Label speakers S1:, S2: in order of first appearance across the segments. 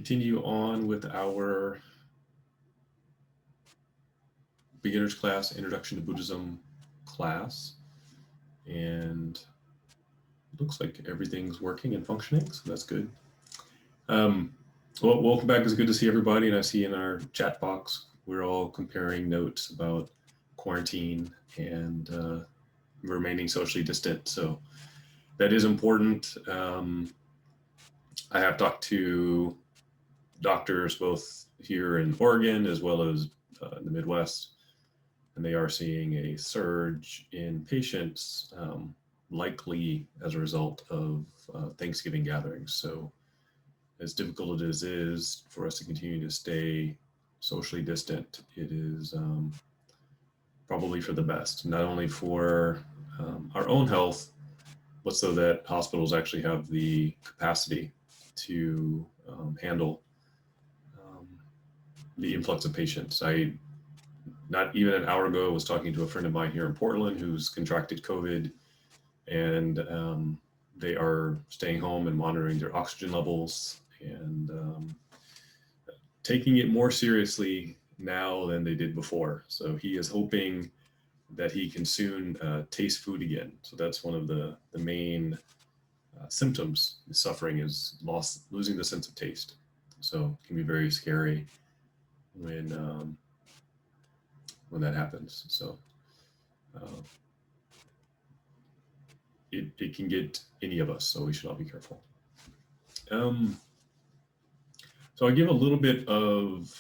S1: continue on with our beginner's class, Introduction to Buddhism class. And it looks like everything's working and functioning, so that's good. Well, welcome back. It's good to see everybody. And I see in our chat box, we're all comparing notes about quarantine and remaining socially distant. So that is important. I have talked to doctors both here in Oregon as well as in the Midwest, and they are seeing a surge in patients, likely as a result of Thanksgiving gatherings. So as difficult as it is for us to continue to stay socially distant, it is probably for the best, not only for our own health, but so that hospitals actually have the capacity to handle the influx of patients. I, not even an hour ago, was talking to a friend of mine here in Portland who's contracted COVID, and they are staying home and monitoring their oxygen levels and taking it more seriously now than they did before. So he is hoping that he can soon taste food again. So that's one of the main symptoms. Suffering is losing the sense of taste. So it can be very scary when that happens. So it can get any of us, so we should all be careful. So I give a little bit of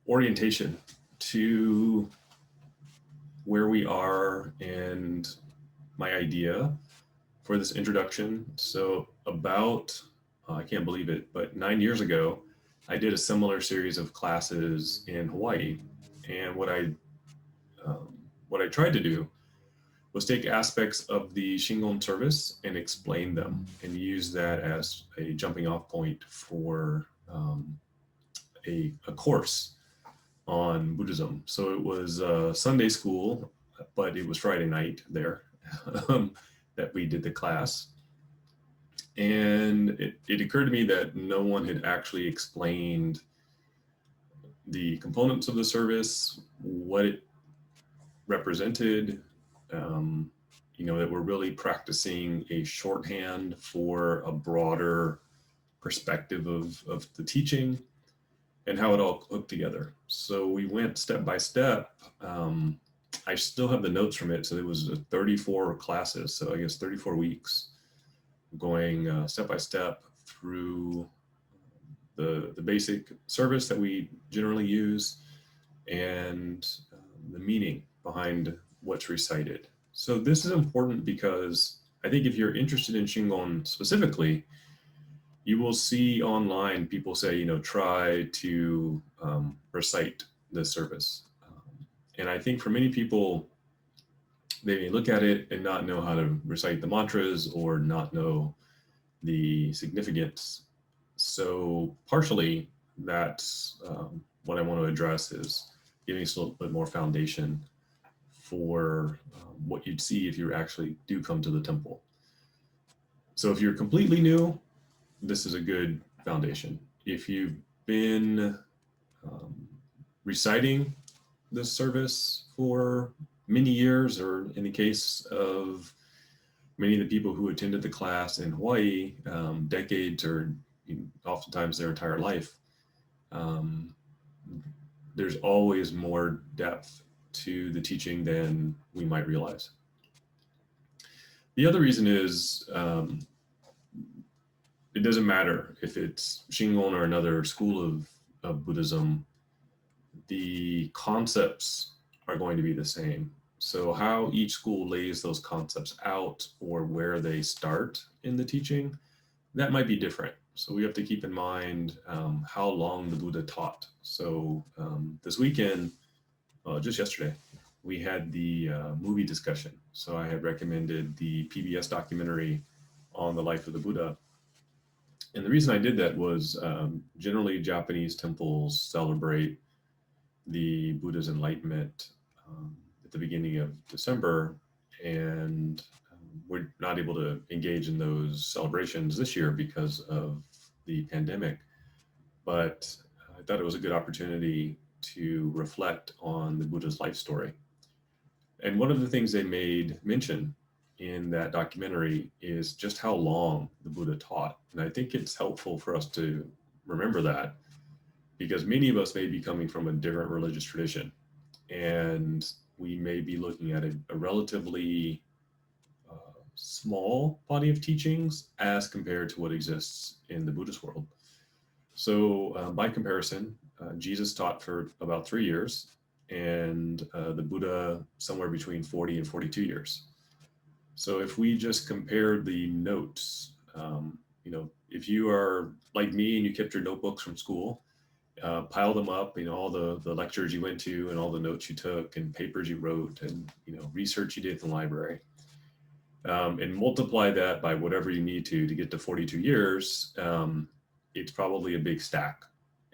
S1: orientation to where we are and my idea for this introduction. So about, I can't believe it, but 9 years ago, I did a similar series of classes in Hawaii. And what I tried to do was take aspects of the Shingon service and explain them and use that as a jumping off point for a course on Buddhism. So it was Sunday school, but it was Friday night there that we did the class. And it occurred to me that no one had actually explained the components of the service, what it represented, that we're really practicing a shorthand for a broader perspective of the teaching and how it all hooked together. So we went step by step. I still have the notes from it. So it was 34 classes. So I guess 34 weeks going step by step through the basic service that we generally use and the meaning behind what's recited. So this is important because I think if you're interested in Shingon specifically, you will see online people say, try to recite the service. And I think for many people, they may look at it and not know how to recite the mantras or not know the significance. So partially that's what I want to address is giving us a little bit more foundation for what you'd see if you actually do come to the temple. So if you're completely new, this is a good foundation. If you've been reciting this service for many years, or in the case of many of the people who attended the class in Hawaii, decades or oftentimes their entire life, there's always more depth to the teaching than we might realize. The other reason is it doesn't matter if it's Shingon or another school of Buddhism, the concepts are going to be the same. So how each school lays those concepts out or where they start in the teaching, that might be different. So we have to keep in mind how long the Buddha taught. So this weekend, just yesterday, we had the movie discussion. So I had recommended the PBS documentary on the life of the Buddha. And the reason I did that was generally Japanese temples celebrate the Buddha's enlightenment at the beginning of December. And we're not able to engage in those celebrations this year because of the pandemic. But I thought it was a good opportunity to reflect on the Buddha's life story. And one of the things they made mention in that documentary is just how long the Buddha taught. And I think it's helpful for us to remember that, because many of us may be coming from a different religious tradition, and we may be looking at a relatively small body of teachings as compared to what exists in the Buddhist world. So, by comparison, Jesus taught for about 3 years, and the Buddha somewhere between 40 and 42 years. So, if we just compared the notes, if you are like me and you kept your notebooks from school, pile them up, all the lectures you went to and all the notes you took and papers you wrote and, research you did in the library, and multiply that by whatever you need to get to 42 years, it's probably a big stack.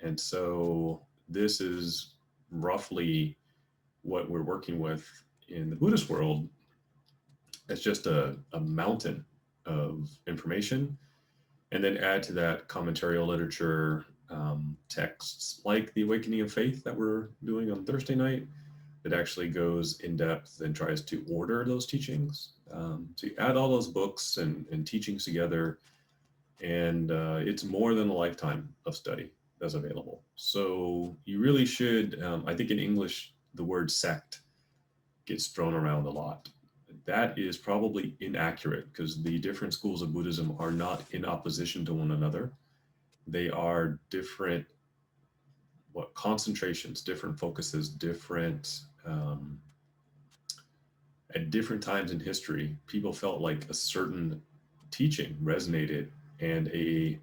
S1: And so this is roughly what we're working with in the Buddhist world. It's just a mountain of information. And then add to that commentarial literature, texts like The Awakening of Faith that we're doing on Thursday night, that actually goes in depth and tries to order those teachings. So you add all those books and teachings together, and it's more than a lifetime of study that's available. So you really should, I think in English, the word sect gets thrown around a lot. That is probably inaccurate, because the different schools of Buddhism are not in opposition to one another. They are different concentrations, different focuses, different at different times in history, people felt like a certain teaching resonated, and a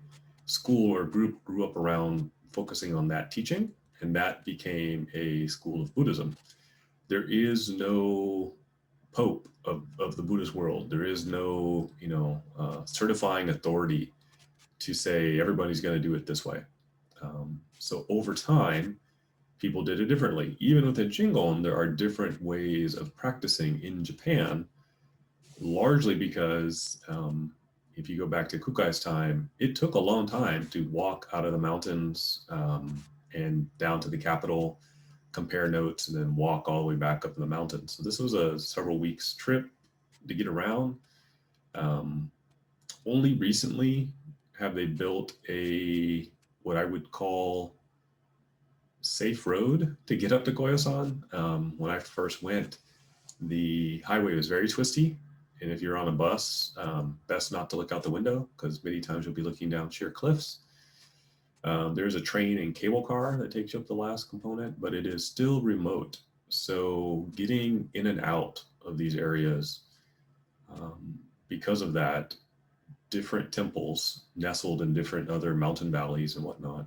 S1: school or group grew up around focusing on that teaching, and that became a school of Buddhism. There is no pope of the Buddhist world. There is no, certifying authority to say everybody's going to do it this way. So over time, people did it differently. Even within Shingon, there are different ways of practicing in Japan, largely because if you go back to Kukai's time, it took a long time to walk out of the mountains and down to the capital, compare notes, and then walk all the way back up in the mountains. So this was a several weeks trip to get around. Only recently have they built what I would call safe road to get up to Koyasan. When I first went, the highway was very twisty, and if you're on a bus, best not to look out the window, because many times you'll be looking down sheer cliffs. There's a train and cable car that takes you up the last component, but it is still remote. So getting in and out of these areas, because of that, different temples nestled in different other mountain valleys and whatnot,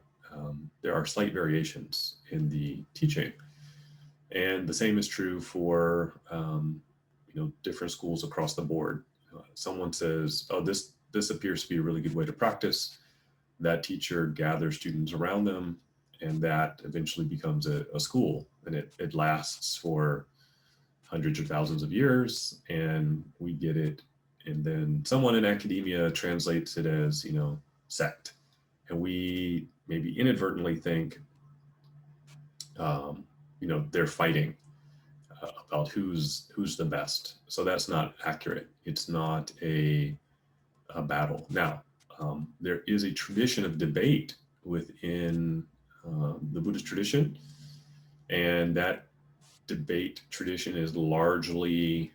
S1: there are slight variations in the teaching. And the same is true for different schools across the board. Someone says, oh, this appears to be a really good way to practice. That teacher gathers students around them, and that eventually becomes a school, and it lasts for hundreds of thousands of years, and we get it. And then someone in academia translates it as, sect. And we maybe inadvertently think, they're fighting about who's the best. So that's not accurate. It's not a battle. Now, there is a tradition of debate within the Buddhist tradition, and that debate tradition is largely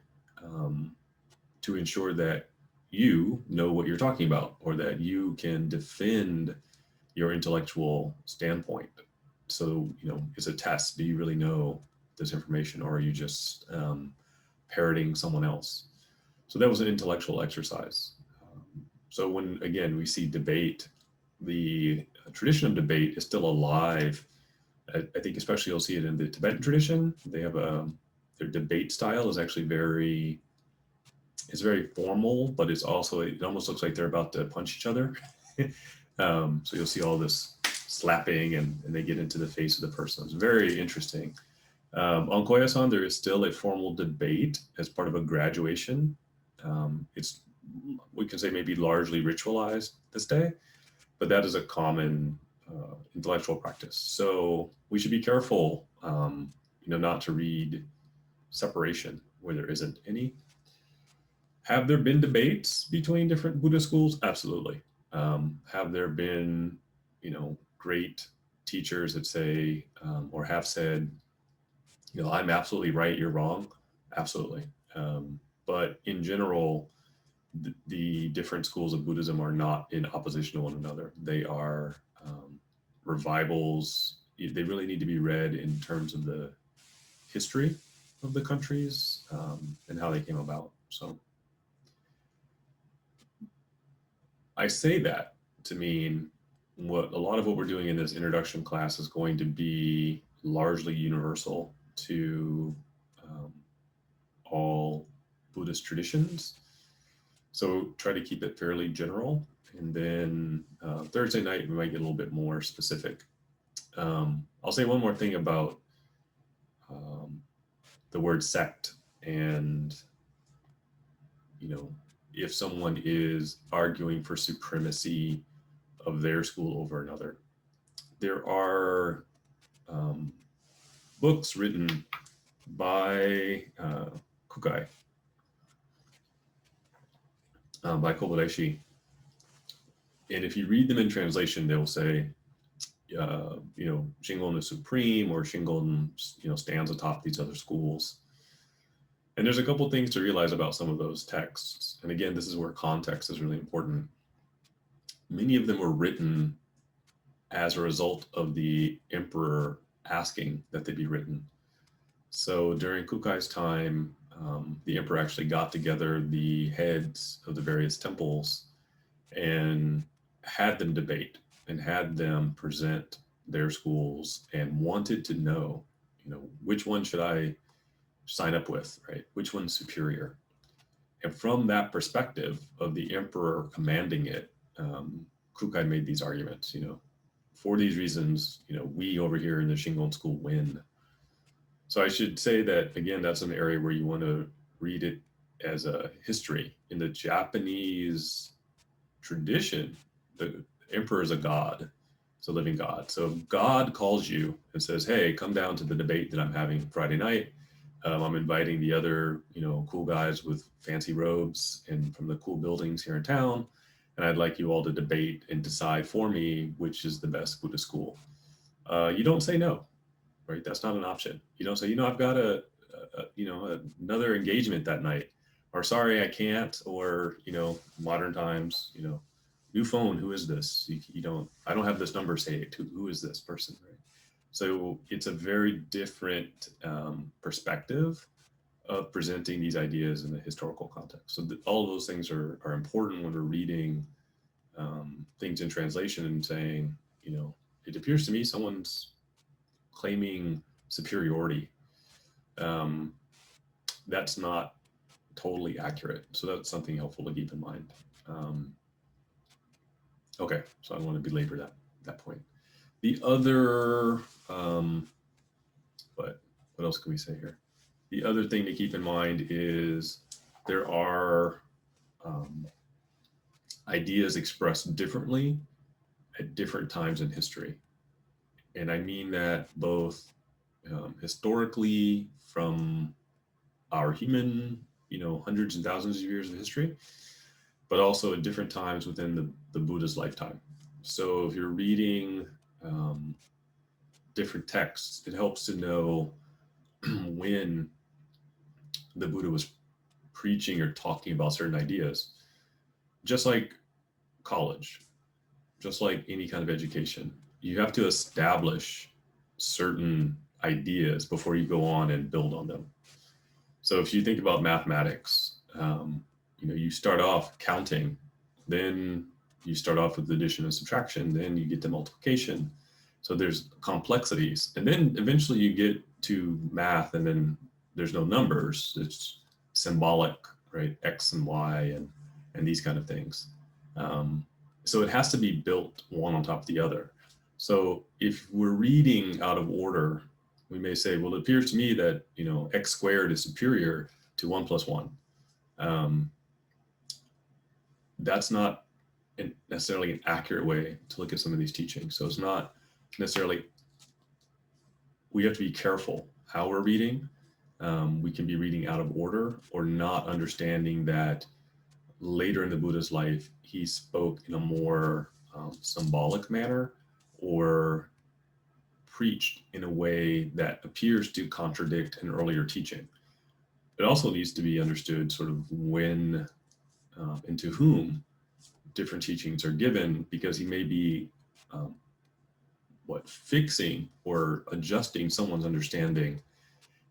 S1: to ensure that you know what you're talking about, or that you can defend your intellectual standpoint. So, it's a test. Do you really know this information, or are you just parroting someone else? So that was an intellectual exercise. So when, again, we see debate, the tradition of debate is still alive. I think especially you'll see it in the Tibetan tradition. They have their debate style is actually very formal, but it almost looks like they're about to punch each other. So you'll see all this slapping, and they get into the face of the person. It's very interesting. On Koyasan, there is still a formal debate as part of a graduation It's, we can say, maybe largely ritualized this day, but that is a common intellectual practice. So we should be careful, not to read separation where there isn't any. Have there been debates between different Buddhist schools? Absolutely. Have there been, great teachers that say, or have said, I'm absolutely right, you're wrong? Absolutely. But in general, the different schools of Buddhism are not in opposition to one another. They are revivals. They really need to be read in terms of the history of the countries, and how they came about. So I say that to mean what a lot of what we're doing in this introduction class is going to be largely universal to all Buddhist traditions. So try to keep it fairly general. And then Thursday night, we might get a little bit more specific. I'll say one more thing about the word sect, and, if someone is arguing for supremacy of their school over another. There are books written by Kukai, by Kobayashi. And if you read them in translation, they'll say, Shingon is supreme, or Shingon, stands atop these other schools. And there's a couple things to realize about some of those texts. And again, this is where context is really important. Many of them were written as a result of the emperor asking that they be written. So during Kukai's time, the emperor actually got together the heads of the various temples and had them debate and had them present their schools, and wanted to know, which one should I sign up with, right? Which one's superior? And from that perspective of the emperor commanding it, Kukai made these arguments, for these reasons, we over here in the Shingon school win. So I should say that, again, that's an area where you want to read it as a history. In the Japanese tradition, the emperor is a god. It's a living god. So if God calls you and says, hey, come down to the debate that I'm having Friday night. I'm inviting the other, cool guys with fancy robes and from the cool buildings here in town, and I'd like you all to debate and decide for me which is the best Buddhist school. You don't say no, right? That's not an option. You don't say, I've got another engagement that night, or sorry, I can't, or, modern times, new phone, who is this? I don't have this number saved. Who is this person, right? So it's a very different perspective of presenting these ideas in the historical context. So all of those things are important when we're reading things in translation and saying, it appears to me someone's claiming superiority. That's not totally accurate. So that's something helpful to keep in mind. Okay, so I don't want to belabor that point. The other, what else can we say here? The other thing to keep in mind is there are ideas expressed differently at different times in history. And I mean that both historically from our human, hundreds and thousands of years of history, but also at different times within the Buddha's lifetime. So if you're reading different texts, it helps to know when the Buddha was preaching or talking about certain ideas. Just like college, just like any kind of education, you have to establish certain ideas before you go on and build on them. So if you think about mathematics, you start off counting, then you start off with addition and subtraction, then you get to multiplication. So there's complexities, and then eventually you get to math, and then there's no numbers. It's symbolic, right? X and Y and these kind of things. So it has to be built one on top of the other. So if we're reading out of order, we may say, well, it appears to me that, X squared is superior to 1 plus 1. that's not necessarily an accurate way to look at some of these teachings. So it's not necessarily, we have to be careful how we're reading. We can be reading out of order or not understanding that later in the Buddha's life, he spoke in a more symbolic manner or preached in a way that appears to contradict an earlier teaching. It also needs to be understood sort of when and to whom different teachings are given, because he may be fixing or adjusting someone's understanding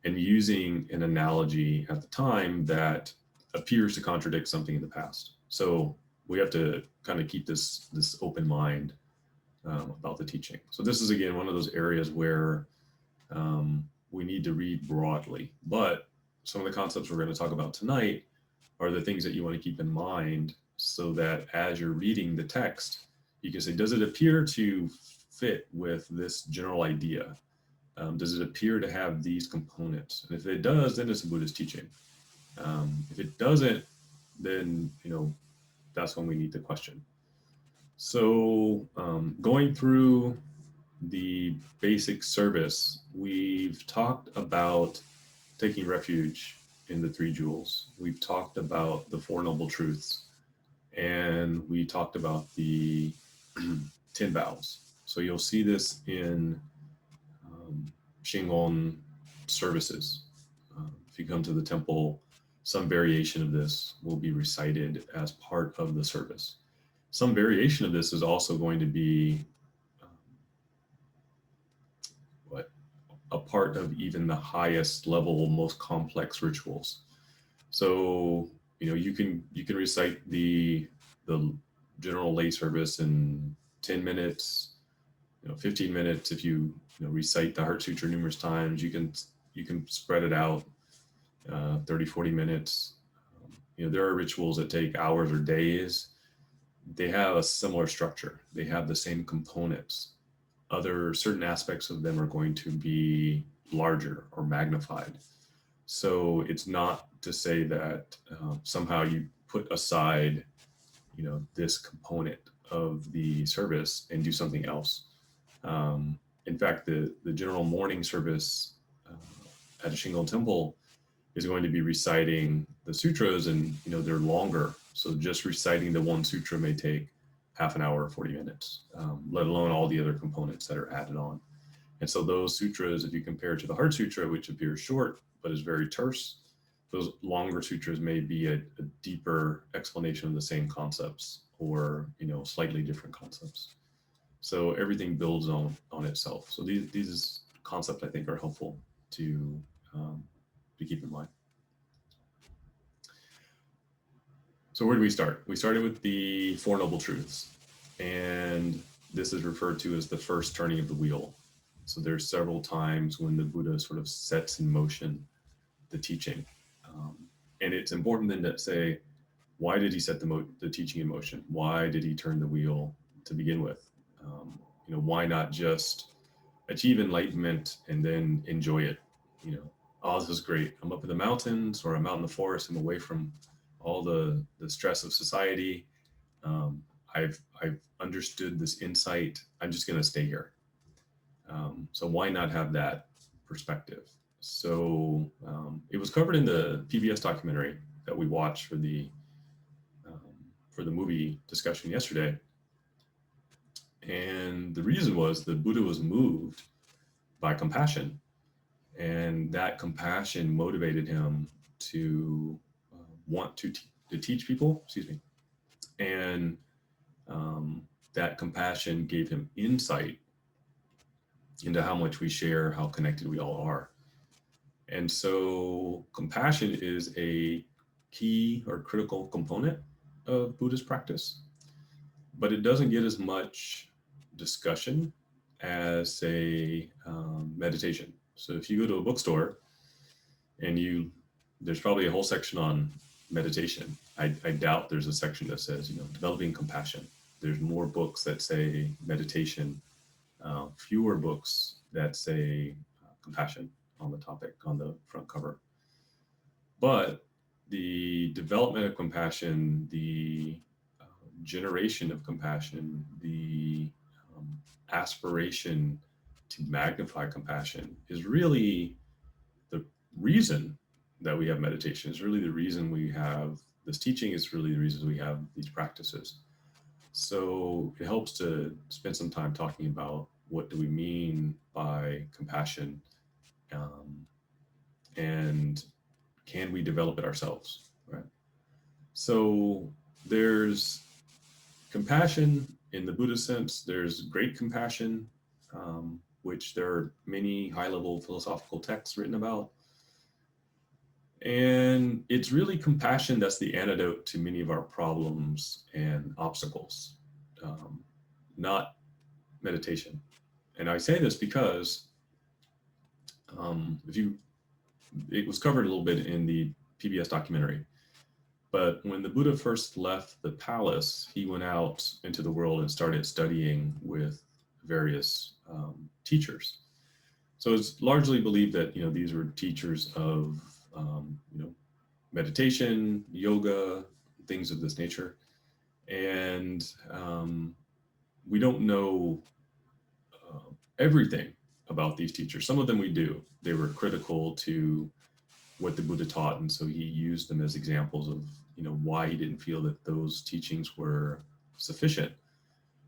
S1: and using an analogy at the time that appears to contradict something in the past. So we have to kind of keep this open mind about the teaching. So this is, again, one of those areas where we need to read broadly. But some of the concepts we're going to talk about tonight are the things that you want to keep in mind, so that as you're reading the text, you can say, does it appear to fit with this general idea? Does it appear to have these components? And if it does, then it's a Buddhist teaching. If it doesn't, then, that's when we need to question. So going through the basic service, we've talked about taking refuge in the three jewels. We've talked about the Four Noble Truths, and we talked about the 10 vows. So you'll see this in Shingon services. If you come to the temple, some variation of this will be recited as part of the service. Some variation of this is also going to be a part of even the highest level, most complex rituals. So, you can recite the general lay service in 10 minutes, 15 minutes. If you recite the Heart Sutra numerous times, you can spread it out 30, 40 minutes. There are rituals that take hours or days. They have a similar structure. They have the same components. Certain aspects of them are going to be larger or magnified. So it's not to say that somehow you put aside, this component of the service and do something else. In fact, the general morning service at a Shingon temple is going to be reciting the sutras, and they're longer. So just reciting the one sutra may take half an hour or 40 minutes, let alone all the other components that are added on. And so those sutras, if you compare it to the Heart Sutra, which appears short but is very terse, those longer sutras may be a deeper explanation of the same concepts, or slightly different concepts. So everything builds on itself. So these concepts, I think, are helpful to keep in mind. So where do we start? We started with the Four Noble Truths, and this is referred to as the first turning of the wheel. So there's several times when the Buddha sort of sets in motion the teaching. And it's important then to say, why did he set the teaching in motion? Why did he turn the wheel to begin with? Why not just achieve enlightenment and then enjoy it? Oh, this is great. I'm up in the mountains, or I'm out in the forest. I'm away from all the stress of society. I've understood this insight. I'm just going to stay here. So why not have that perspective? So it was covered in the PBS documentary that we watched for the movie discussion yesterday. And the reason was the Buddha was moved by compassion, and that compassion motivated him to want to teach people, and that compassion gave him insight into how much we share, how connected we all are. And so compassion is a key or critical component of Buddhist practice, but it doesn't get as much discussion as, say, meditation. So if you go to a bookstore and there's probably a whole section on meditation. I doubt there's a section that says, developing compassion. There's more books that say meditation, fewer books that say compassion on the topic on the front cover. But the development of compassion, the generation of compassion, the aspiration to magnify compassion is really the reason that we have meditation. Is really the reason we have this teaching. Is really the reason we have these practices. So it helps to spend some time talking about what do we mean by compassion, um, and can we develop it ourselves, right? So there's compassion in the Buddhist sense. There's great compassion, which there are many high-level philosophical texts written about. And it's really compassion that's the antidote to many of our problems and obstacles, um, not meditation. And I say this because if you, it was covered a little bit in the PBS documentary. But when the Buddha first left the palace, he went out into the world and started studying with various teachers. So it's largely believed that these were teachers of meditation, yoga, things of this nature, and we don't know everything about these teachers. Some of them we do. They were critical to what the Buddha taught, and so he used them as examples of why he didn't feel that those teachings were sufficient.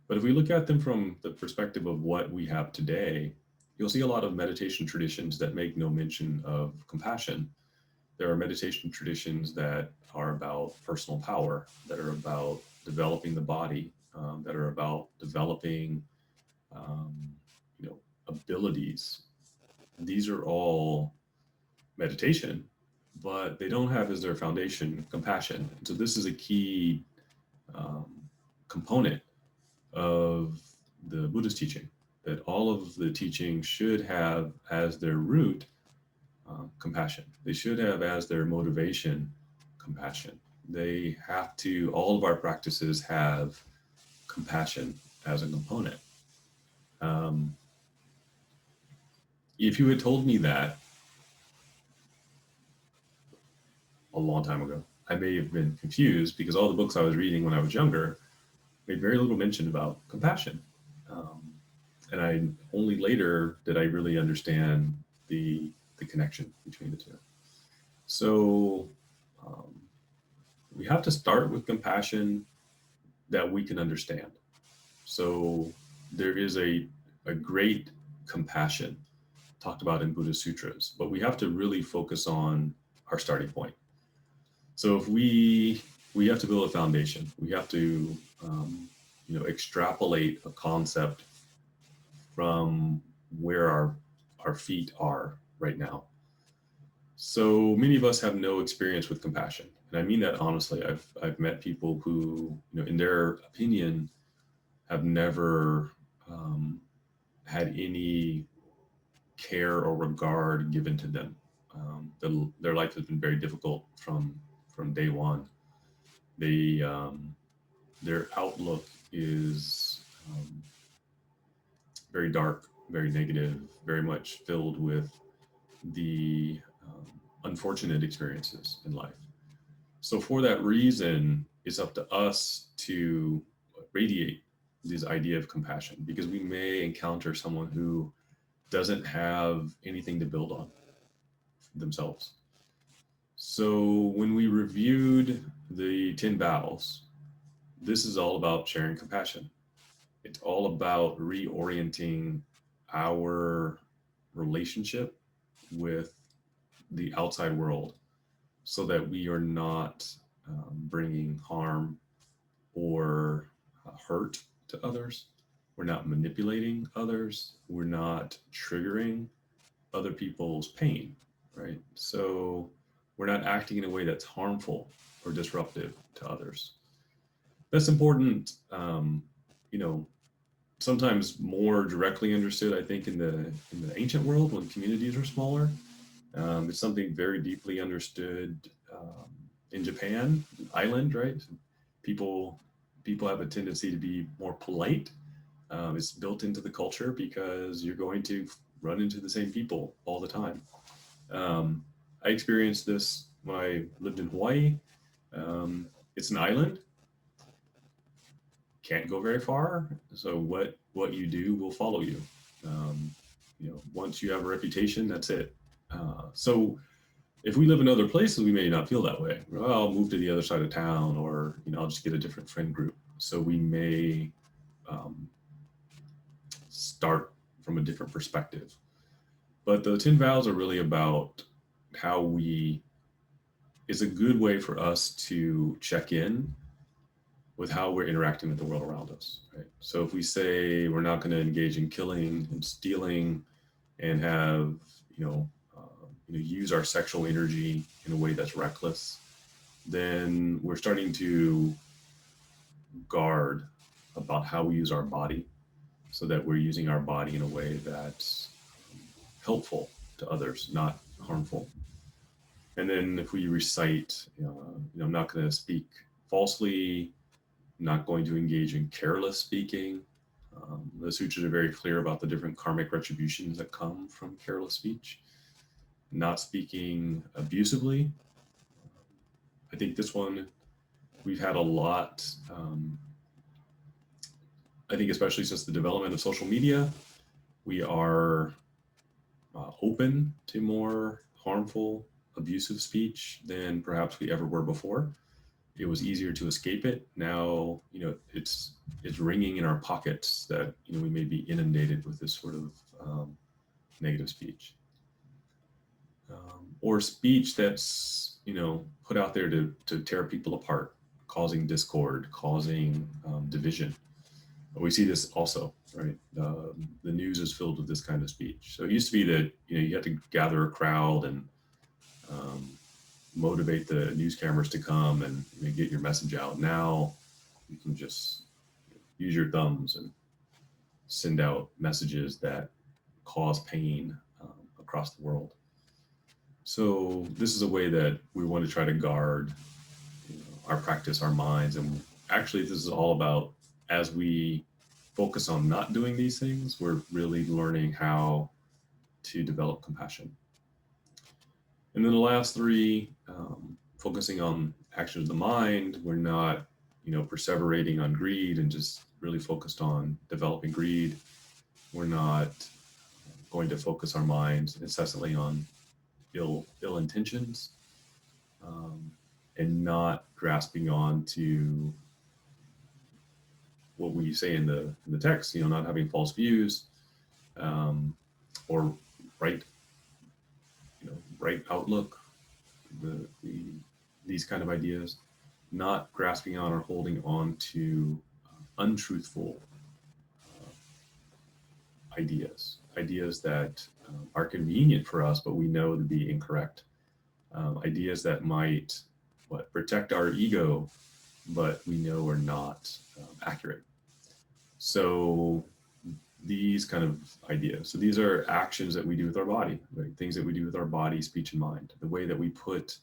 S1: But if we look at them from the perspective of what we have today, you'll see a lot of meditation traditions that make no mention of compassion. There are meditation traditions that are about personal power, that are about developing the body, that are about developing um, abilities. These are all meditation, but they don't have as their foundation compassion. So this is a key um, component of the Buddhist teaching, that all of the teaching should have as their root compassion. They should have as their motivation compassion. They have to, all of our practices have compassion as a component. If you had told me that a long time ago, I may have been confused because all the books I was reading when I was younger made very little mention about compassion. And I only later did I really understand the connection between the two. So we have to start with compassion that we can understand. So there is a great compassion talked about in Buddhist sutras, but we have to really focus on our starting point. So if we have to build a foundation, we have to extrapolate a concept from where our feet are right now. So many of us have no experience with compassion, and I mean that honestly. I've met people who, in their opinion, have never had any care or regard given to them. Their life has been very difficult from day one. They their outlook is very dark, very negative, very much filled with the unfortunate experiences in life. So for that reason, it's up to us to radiate this idea of compassion, because we may encounter someone who doesn't have anything to build on themselves. So when we reviewed the 10 vows, this is all about sharing compassion. It's all about reorienting our relationship with the outside world so that we are not bringing harm or hurt to others. We're not manipulating others. We're not triggering other people's pain, right? So we're not acting in a way that's harmful or disruptive to others. That's important, sometimes more directly understood, I think, in the ancient world when communities are smaller. It's something very deeply understood in Japan, island, right? People have a tendency to be more polite. It's built into the culture because you're going to run into the same people all the time. I experienced this when I lived in Hawaii. It's an island, can't go very far. So what you do will follow you. Once you have a reputation, that's it. So if we live in other places, we may not feel that way. Well, I'll move to the other side of town, or I'll just get a different friend group. So we may start from a different perspective. But the 10 vows are really about how is a good way for us to check in with how we're interacting with the world around us. Right? So if we say we're not going to engage in killing and stealing and have, use our sexual energy in a way that's reckless, then we're starting to guard about how we use our body, so that we're using our body in a way that's helpful to others, not harmful. And then if we recite, I'm not going to speak falsely, not going to engage in careless speaking. The sutras are very clear about the different karmic retributions that come from careless speech. Not speaking abusively. I think this one we've had a lot. I think especially since the development of social media, we are open to more harmful, abusive speech than perhaps we ever were before. It was easier to escape it. Now, it's ringing in our pockets that we may be inundated with this sort of negative speech, or speech that's put out there to tear people apart, causing discord, causing division. We see this also, right? The news is filled with this kind of speech. So it used to be that you had to gather a crowd and motivate the news cameras to come and get your message out. Now you can just use your thumbs and send out messages that cause pain across the world. So this is a way that we want to try to guard our practice, our minds. And actually, this is all about, as we focus on not doing these things, we're really learning how to develop compassion. And then the last three, focusing on actions of the mind, we're not, perseverating on greed and just really focused on developing greed. We're not going to focus our minds incessantly on ill intentions, and not grasping on to what we say in the text, not having false views, or right outlook, these kind of ideas, not grasping on or holding on to untruthful ideas that are convenient for us, but we know to be incorrect. Ideas that might protect our ego, but we know are not accurate. So these kind of ideas. So these are actions that we do with our body, right? Things that we do with our body, speech, and mind. The way that we put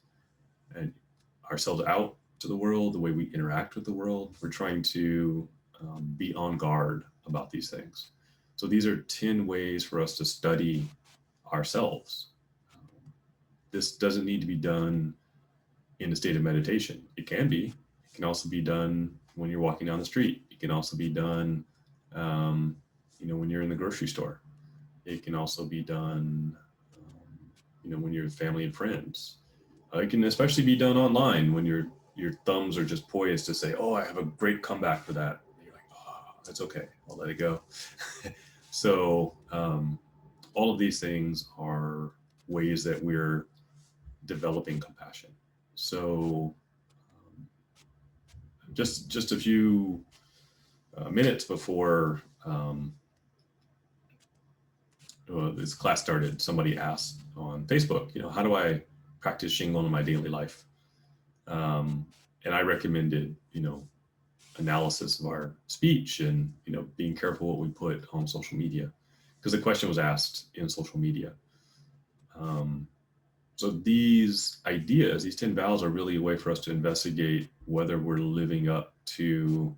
S1: ourselves out to the world, the way we interact with the world. We're trying to be on guard about these things. So these are 10 ways for us to study ourselves. This doesn't need to be done in a state of meditation. It can be. It can also be done when you're walking down the street. It can also be done, when you're in the grocery store. It can also be done, when you're with family and friends. It can especially be done online when your thumbs are just poised to say, "Oh, I have a great comeback for that." And you're like, "Oh, that's okay. I'll let it go." So all of these things are ways that we're developing compassion. So just a few minutes before this class started, somebody asked on Facebook, how do I practice Shingon in my daily life? And I recommended, analysis of our speech and, being careful what we put on social media, because the question was asked in social media. So these ideas, these 10 vows, are really a way for us to investigate whether we're living up to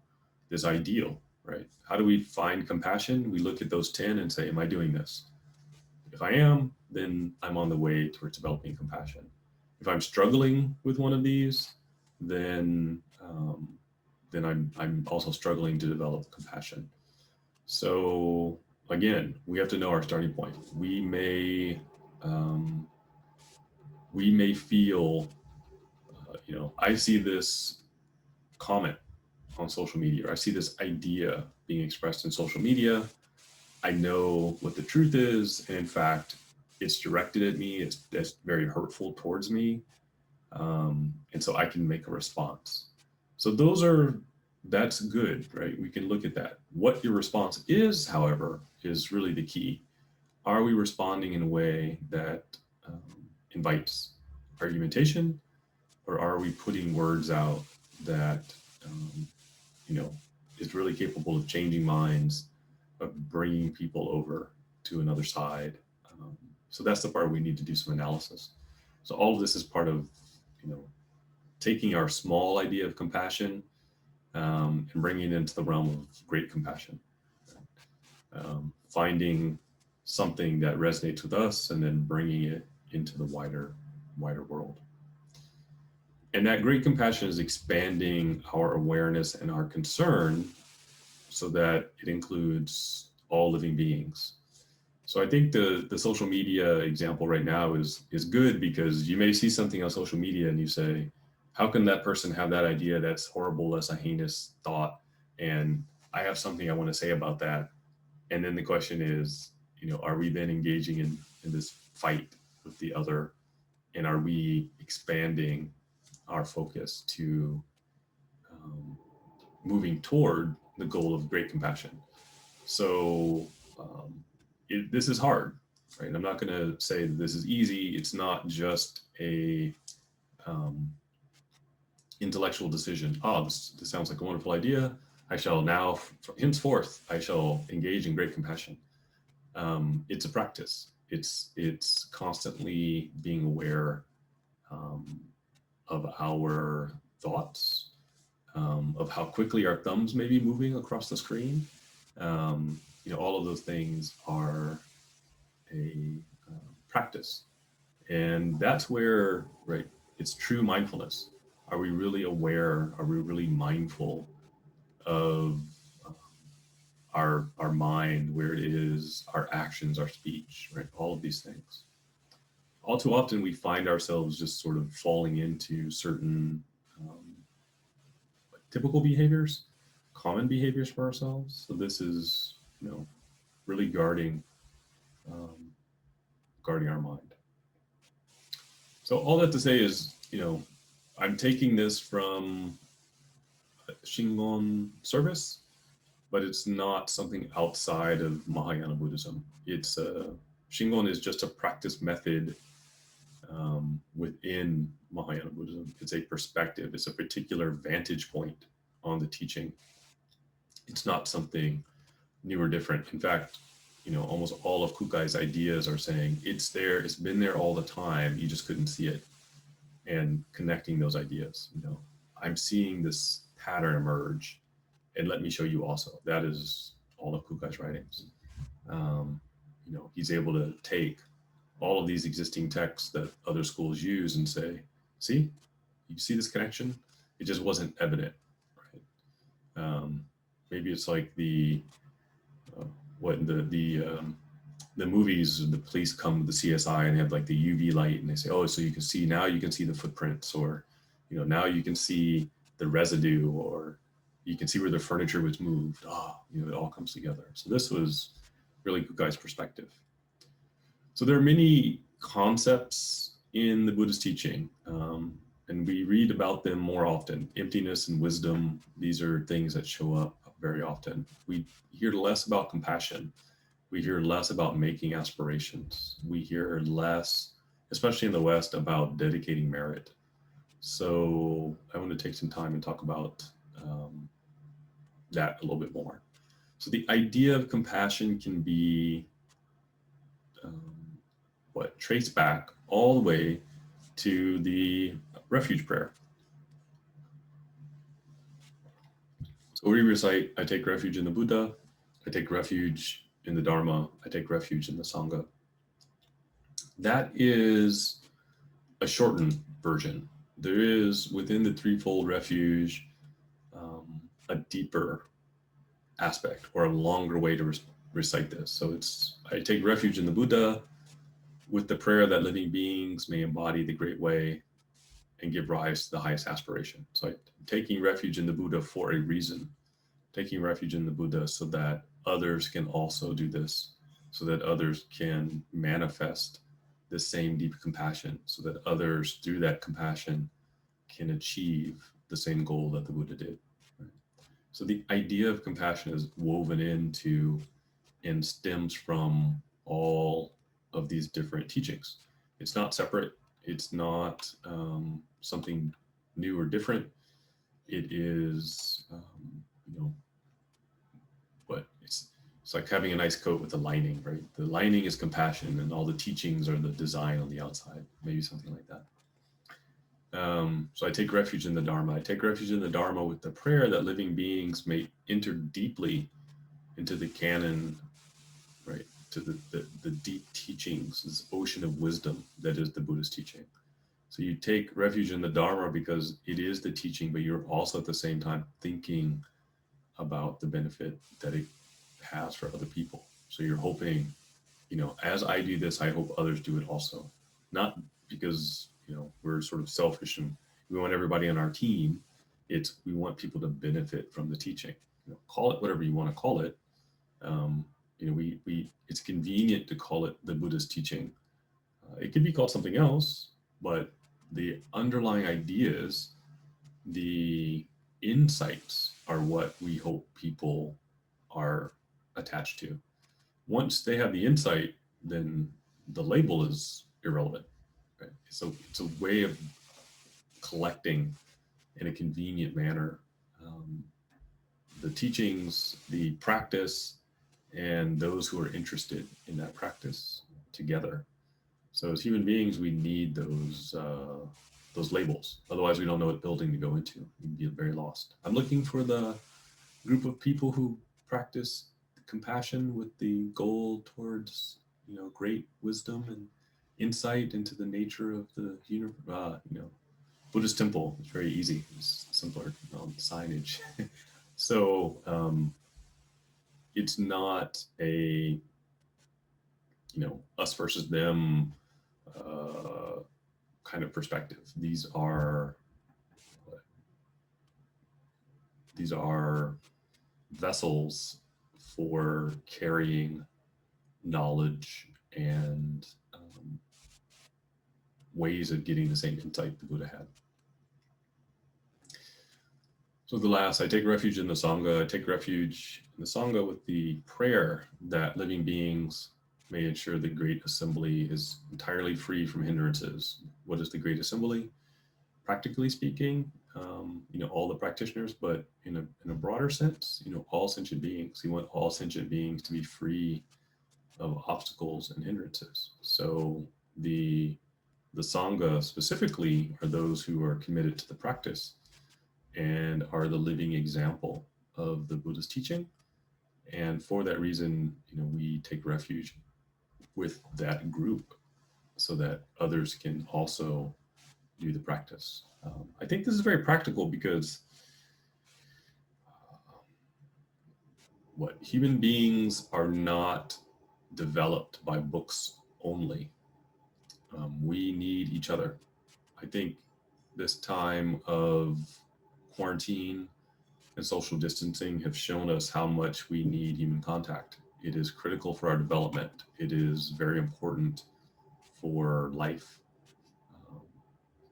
S1: this ideal, right? How do we find compassion? We look at those 10 and say, am I doing this? If I am, then I'm on the way towards developing compassion. If I'm struggling with one of these, then then I'm also struggling to develop compassion. So again, we have to know our starting point. Um, we may feel, I see this comment on social media, or I see this idea being expressed in social media. I know what the truth is, and in fact, it's directed at me. It's very hurtful towards me, and so I can make a response. So that's good, right? We can look at that. What your response is, however, is really the key. Are we responding in a way that invites argumentation, or are we putting words out that um, you know is really capable of changing minds, of bringing people over to another side? So that's the part we need to do some analysis. So all of this is part of you know taking our small idea of compassion, and bringing it into the realm of great compassion, finding something that resonates with us and then bringing it into the wider world. And that great compassion is expanding our awareness and our concern so that it includes all living beings. So I think the social media example right now is good, because you may see something on social media and you say, how can that person have that idea? That's horrible. That's a heinous thought. And I have something I want to say about that. And then the question is, are we then engaging in this fight with the other? And are we expanding our focus to moving toward the goal of great compassion? So this is hard, right? I'm not going to say that this is easy. It's not just a um, intellectual decision. Oh, this sounds like a wonderful idea. I shall now, henceforth, I shall engage in great compassion. It's a practice. It's constantly being aware um, of our thoughts, of how quickly our thumbs may be moving across the screen. All of those things are a practice, and that's where, right, it's true mindfulness. Are we really aware? Are we really mindful of our mind, where it is, our actions, our speech, right? All of these things. All too often, we find ourselves just sort of falling into certain typical behaviors, common behaviors for ourselves. So this is, really um, guarding our mind. So all that to say is, I'm taking this from Shingon service, but it's not something outside of Mahayana Buddhism. Shingon is just a practice method within Mahayana Buddhism. It's a perspective. It's a particular vantage point on the teaching. It's not something new or different. In fact, almost all of Kukai's ideas are saying it's there, it's been there all the time, you just couldn't see it. And connecting those ideas, I'm seeing this pattern emerge, and let me show you also. That is all of Kukai's writings. He's able to take all of these existing texts that other schools use and say, see, you see this connection? It just wasn't evident, right? Maybe it's like the movies, the police come with the CSI and they have like the UV light and they say, oh, so you can see the footprints, or now you can see the residue, or you can see where the furniture was moved. It all comes together. So this was really Kukai's perspective. So there are many concepts in the Buddhist teaching, and we read about them more often. Emptiness and wisdom, these are things that show up very often. We hear less about compassion. We hear less about making aspirations. We hear less, especially in the West, about dedicating merit. So I want to take some time and talk about that a little bit more. So the idea of compassion can be traced back all the way to the refuge prayer. So we recite, I take refuge in the Buddha, I take refuge in the Dharma, I take refuge in the Sangha. That is a shortened version. There is, within the threefold refuge, a deeper aspect or a longer way to recite this. So I take refuge in the Buddha with the prayer that living beings may embody the great way and give rise to the highest aspiration. So I'm taking refuge in the Buddha for a reason, taking refuge in the Buddha so that others can also do this, so that others can manifest the same deep compassion, so that others through that compassion can achieve the same goal that the Buddha did. Right? So the idea of compassion is woven into and stems from all of these different teachings. It's not separate. It's not something new or different. It is, what it's like having a nice coat with a lining, right? The lining is compassion, and all the teachings are the design on the outside. Maybe something like that. So I take refuge in the Dharma. I take refuge in the Dharma with the prayer that living beings may enter deeply into the canon, right? To the deep teachings, this ocean of wisdom that is the Buddhist teaching. So you take refuge in the Dharma because it is the teaching, but you're also at the same time thinking about the benefit that it has for other people. So you're hoping, as I do this, I hope others do it also. Not because, we're sort of selfish and we want everybody on our team. It's we want people to benefit from the teaching. Call it whatever you want to call it. It's convenient to call it the Buddhist teaching. It could be called something else, but the underlying ideas, the insights are what we hope people are attached to. Once they have the insight, then the label is irrelevant. Right? So it's a way of collecting in a convenient manner the teachings, the practice, and those who are interested in that practice together. So as human beings, we need those labels. Otherwise, we don't know what building to go into. We'd be very lost. I'm looking for the group of people who practice compassion with the goal towards, great wisdom and insight into the nature of the universe. Buddhist temple is very easy. It's simpler signage. So it's not a us versus them kind of perspective. These are vessels for carrying knowledge and ways of getting the same insight the Buddha had. So the last, I take refuge in the Sangha. I take refuge in the Sangha with the prayer that living beings may ensure the Great Assembly is entirely free from hindrances. What is the Great Assembly? Practically speaking, all the practitioners, but in a broader sense, all sentient beings. We want all sentient beings to be free of obstacles and hindrances. So the Sangha specifically are those who are committed to the practice and are the living example of the Buddhist teaching. And for that reason, we take refuge with that group so that others can also do the practice. I think this is very practical because human beings are not developed by books only. We need each other. I think this time of quarantine and social distancing have shown us how much we need human contact. It is critical for our development. It is very important for life.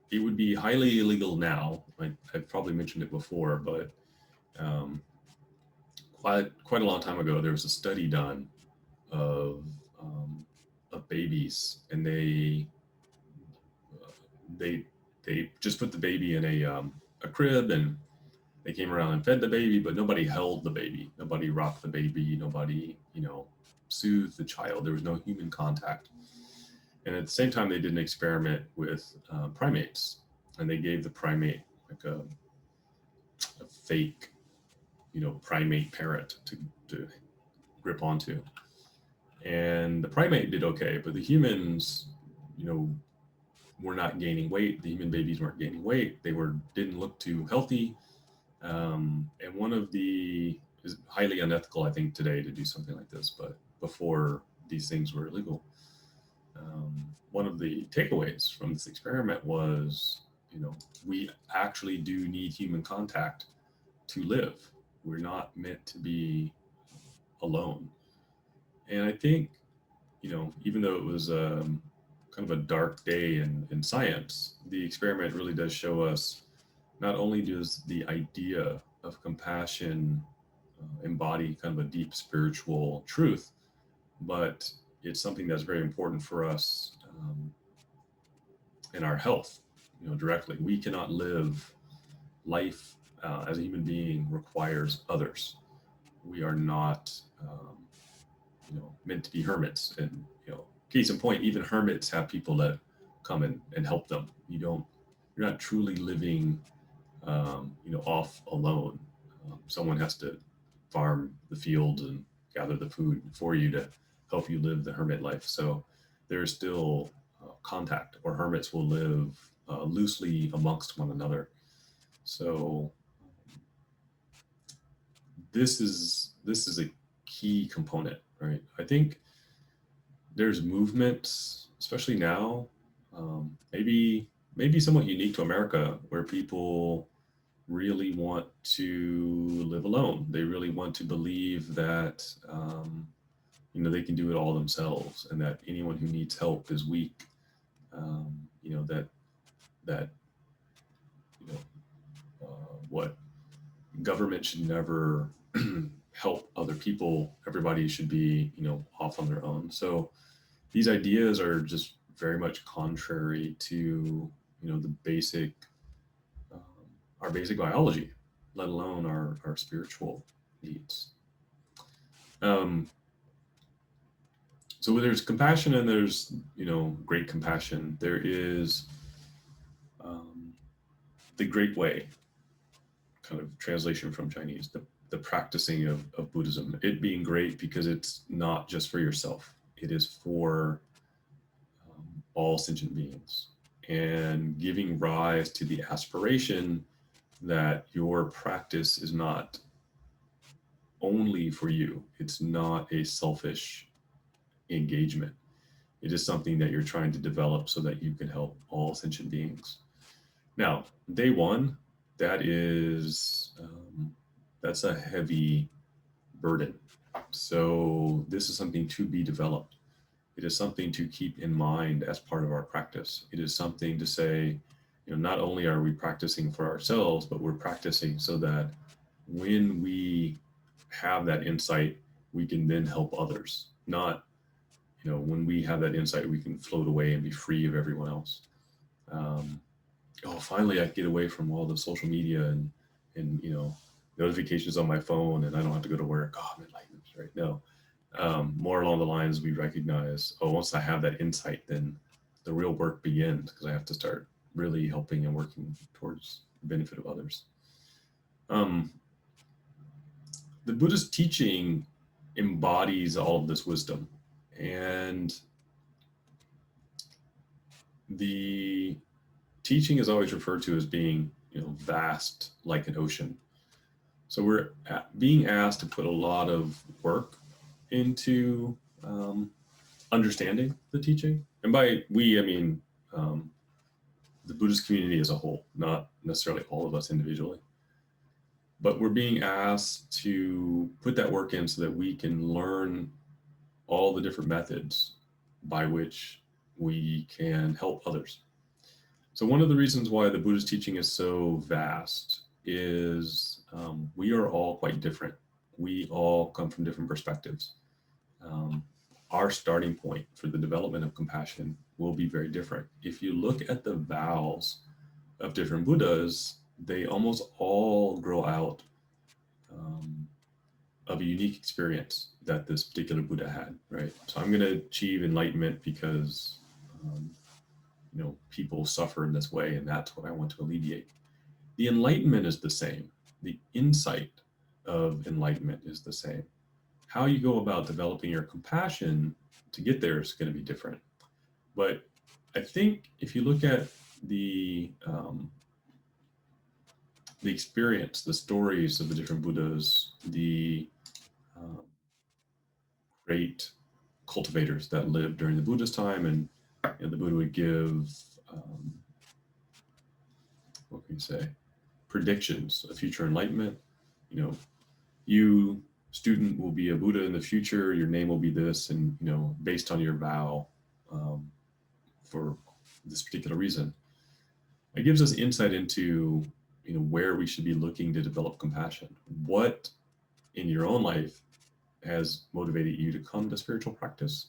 S1: It would be highly illegal now. I've probably mentioned it before, but quite a long time ago, there was a study done of babies, and they just put the baby in a crib, and they came around and fed the baby, but nobody held the baby. Nobody rocked the baby. Nobody, soothed the child. There was no human contact. And at the same time, they did an experiment with primates, and they gave the primate like a fake, primate parent to grip onto. And the primate did okay, but the humans, were not gaining weight. The human babies weren't gaining weight. They didn't look too healthy. And one of the is highly unethical, I think, today to do something like this, but before these things were illegal. One of the takeaways from this experiment was, we actually do need human contact to live. We're not meant to be alone. And I think, even though it was kind of a dark day in science, the experiment really does show us not only does the idea of compassion embody kind of a deep spiritual truth, but it's something that's very important for us in our health, directly. We cannot live life as a human being requires others. We are not, meant to be hermits. And, case in point, even hermits have people that come and help them. You're not truly living, off alone. Someone has to farm the fields and gather the food for you to help you live the hermit life. So there is still contact, or hermits will live loosely amongst one another. So this is a key component, right? I think there's movements, especially now, maybe somewhat unique to America, where people really want to live alone. They really want to believe that they can do it all themselves, and that anyone who needs help is weak. That you know what government should never help other people. Everybody should be off on their own. So these ideas are just very much contrary to the basic um, our basic biology, let alone our spiritual needs. Um, so there's compassion, and there's great compassion. There is um, the great way, kind of translation from Chinese, the practicing of Buddhism. It being great because it's not just for yourself; it is for all sentient beings, and giving rise to the aspiration that your practice is not only for you. It's not a selfish engagement. It is something that you're trying to develop so that you can help all sentient beings. Now, day one, that is that's a heavy burden. So this is something to be developed. It is something to keep in mind as part of our practice. It is something to say, not only are we practicing for ourselves, but we're practicing so that when we have that insight, we can then help others. Not, when we have that insight, we can float away and be free of everyone else. Um, Finally, I get away from all the social media and notifications on my phone, and I don't have to go to work. Oh, I'm enlightened, right? No, more along the lines we recognize. Oh, once I have that insight, then the real work begins, because I have to start really helping and working towards the benefit of others. Um, the Buddhist teaching embodies all of this wisdom, and the teaching is always referred to as being, vast like an ocean. So we're being asked to put a lot of work into understanding the teaching, and by we, I mean the Buddhist community as a whole, not necessarily all of us individually. But we're being asked to put that work in so that we can learn all the different methods by which we can help others. So one of the reasons why the Buddhist teaching is so vast is we are all quite different. We all come from different perspectives. Um, our starting point for the development of compassion will be very different. If you look at the vows of different Buddhas, they almost all grow out of a unique experience that this particular Buddha had, right? So I'm going to achieve enlightenment because um, people suffer in this way, and that's what I want to alleviate. The enlightenment is the same. The insight of enlightenment is the same. How you go about developing your compassion to get there is going to be different. But I think if you look at the the experience, the stories of the different Buddhas, the uh, great cultivators that lived during the Buddha's time, and the Buddha would give um, what can you say, predictions of future enlightenment. You know, you student will be a Buddha in the future. Your name will be this, and based on your vow um, for this particular reason. It gives us insight into where we should be looking to develop compassion. What in your own life has motivated you to come to spiritual practice?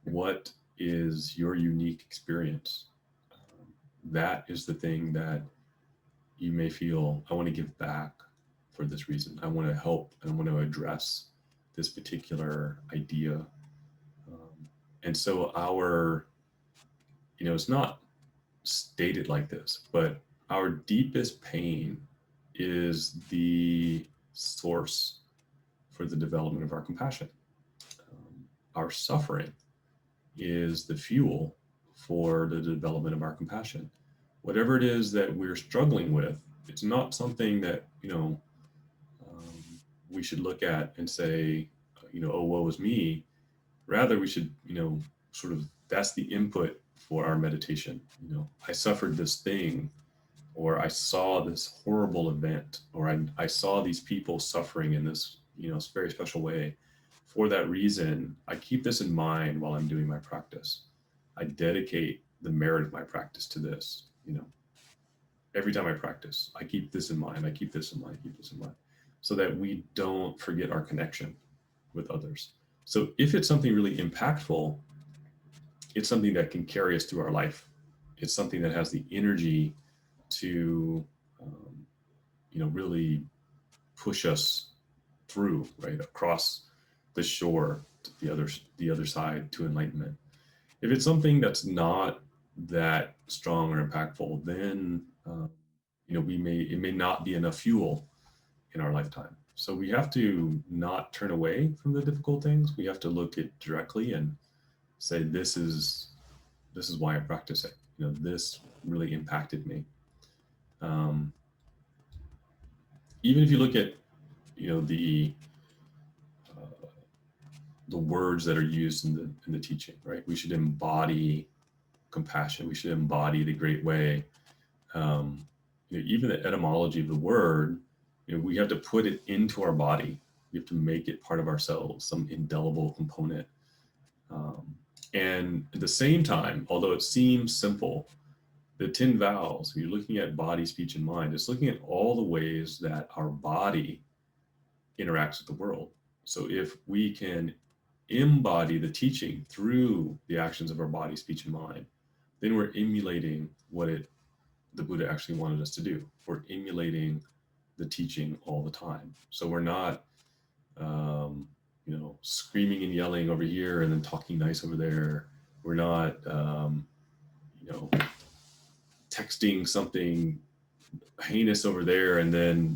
S1: What is your unique experience? That is the thing that you may feel, I want to give back for this reason. I want to help and I want to address this particular idea. And so it's not stated like this, but our deepest pain is the source for the development of our compassion. Our suffering is the fuel for the development of our compassion. Whatever it is that we're struggling with, it's not something that we should look at and say, oh, woe is me. Rather, we should sort of, that's the input for our meditation. I suffered this thing, or I saw this horrible event, or I saw these people suffering in this very special way. For that reason, I keep this in mind while I'm doing my practice. I dedicate the merit of my practice to this. Every time I practice, I keep this in mind. I keep this in mind. I keep this in mind, so that we don't forget our connection with others. So if it's something really impactful, it's something that can carry us through our life. It's something that has the energy to, really push us through, right, across the shore to the other side to enlightenment. If it's something that's not that strong or impactful, then it may not be enough fuel in our lifetime. So we have to not turn away from the difficult things. We have to look at directly and say, this is why I'm practicing. This really impacted me. Even if you look at the words that are used in the teaching, right? We should embody compassion. We should embody the great way. Even the etymology of the word, we have to put it into our body. We have to make it part of ourselves, some indelible component. And at the same time, although it seems simple, the 10 vows, you're looking at body, speech, and mind, it's looking at all the ways that our body interacts with the world. So if we can embody the teaching through the actions of our body, speech, and mind, then we're emulating what the Buddha actually wanted us to do. We're emulating the teaching all the time. So we're not, screaming and yelling over here and then talking nice over there. We're not, texting something heinous over there, and then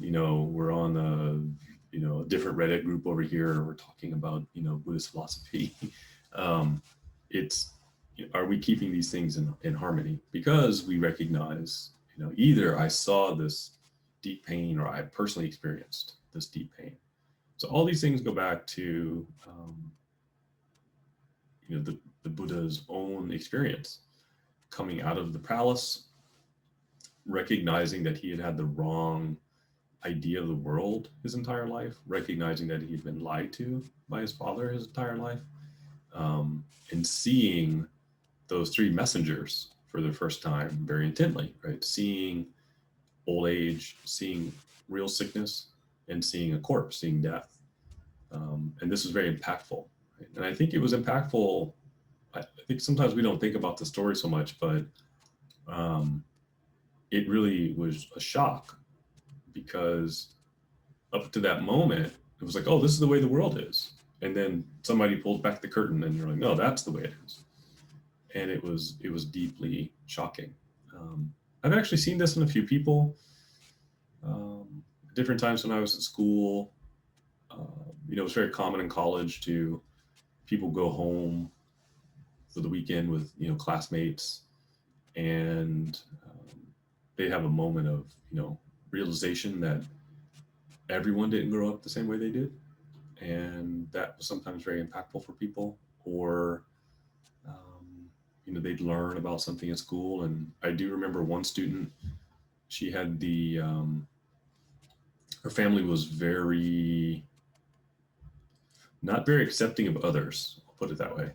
S1: we're on a different Reddit group over here. We're talking about Buddhist philosophy. It's are we keeping these things in harmony? Because we recognize either I saw this deep pain or I personally experienced this deep pain. So all these things go back to the Buddha's own experience coming out of the palace, recognizing that he had the wrong idea of the world his entire life, recognizing that he had been lied to by his father his entire life, and seeing those three messengers for the first time very intently, right? Seeing old age, seeing real sickness, and seeing a corpse, seeing death. And this was very impactful. Right? And I think it was impactful. I think sometimes we don't think about the story so much, but it really was a shock, because up to that moment, it was like, oh, this is the way the world is. And then somebody pulls back the curtain and you're like, no, that's the way it is. And it was deeply shocking. I've actually seen this in a few people. Different times when I was at school, it was very common in college to people go home for the weekend with, classmates, and they have a moment of, realization that everyone didn't grow up the same way they did, and that was sometimes very impactful for people. Or they'd learn about something at school, and I do remember one student. She had her family was very not very accepting of others. I'll put it that way.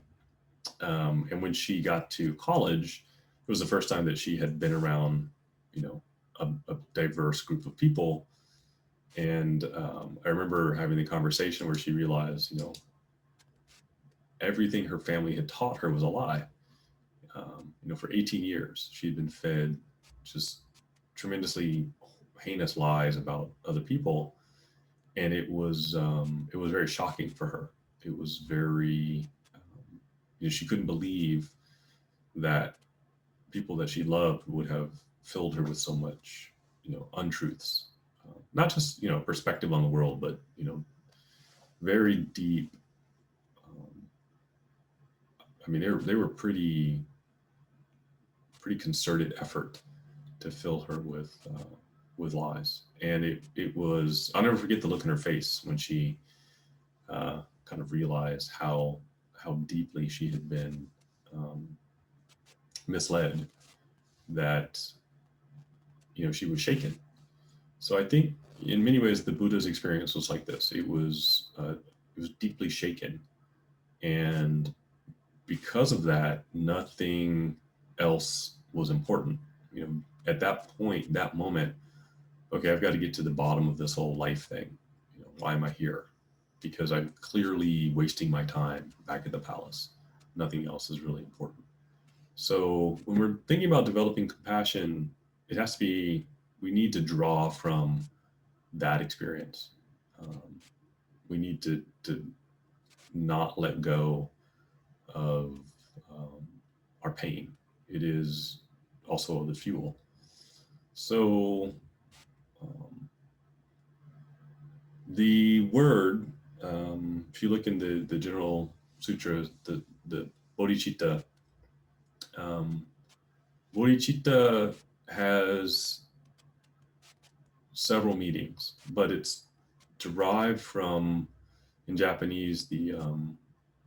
S1: And when she got to college, it was the first time that she had been around, a diverse group of people. And I remember having the conversation where she realized, everything her family had taught her was a lie. For 18 years, she'd been fed just tremendously heinous lies about other people, and it was very shocking for her. It was very, she couldn't believe that people that she loved would have filled her with so much, untruths, not just perspective on the world, but very deep. I mean, they were pretty concerted effort to fill her with lies, and it was. I'll never forget the look in her face when she kind of realized how deeply she had been misled, that she was shaken. So I think in many ways the Buddha's experience was like this. It was deeply shaken, and because of that, nothing else was important. At that point, that moment, okay, I've got to get to the bottom of this whole life thing. Why am I here? Because I'm clearly wasting my time back at the palace. Nothing else is really important. So when we're thinking about developing compassion, it has to be, we need to draw from that experience. We need to not let go of our pain. It is also the fuel. So the word, if you look in the general sutras, the bodhicitta, bodhicitta has several meanings, but it's derived from, in Japanese, the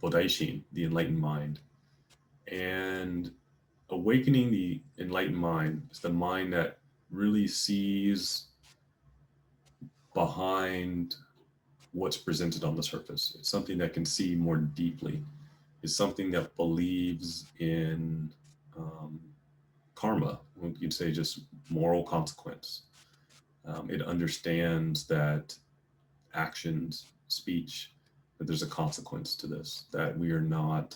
S1: bodaishin, the enlightened mind. And awakening the enlightened mind is the mind that really sees behind what's presented on the surface. It's something that can see more deeply. It's something that believes in karma. You'd say just moral consequence. It understands that actions, speech, that there's a consequence to this, that we are not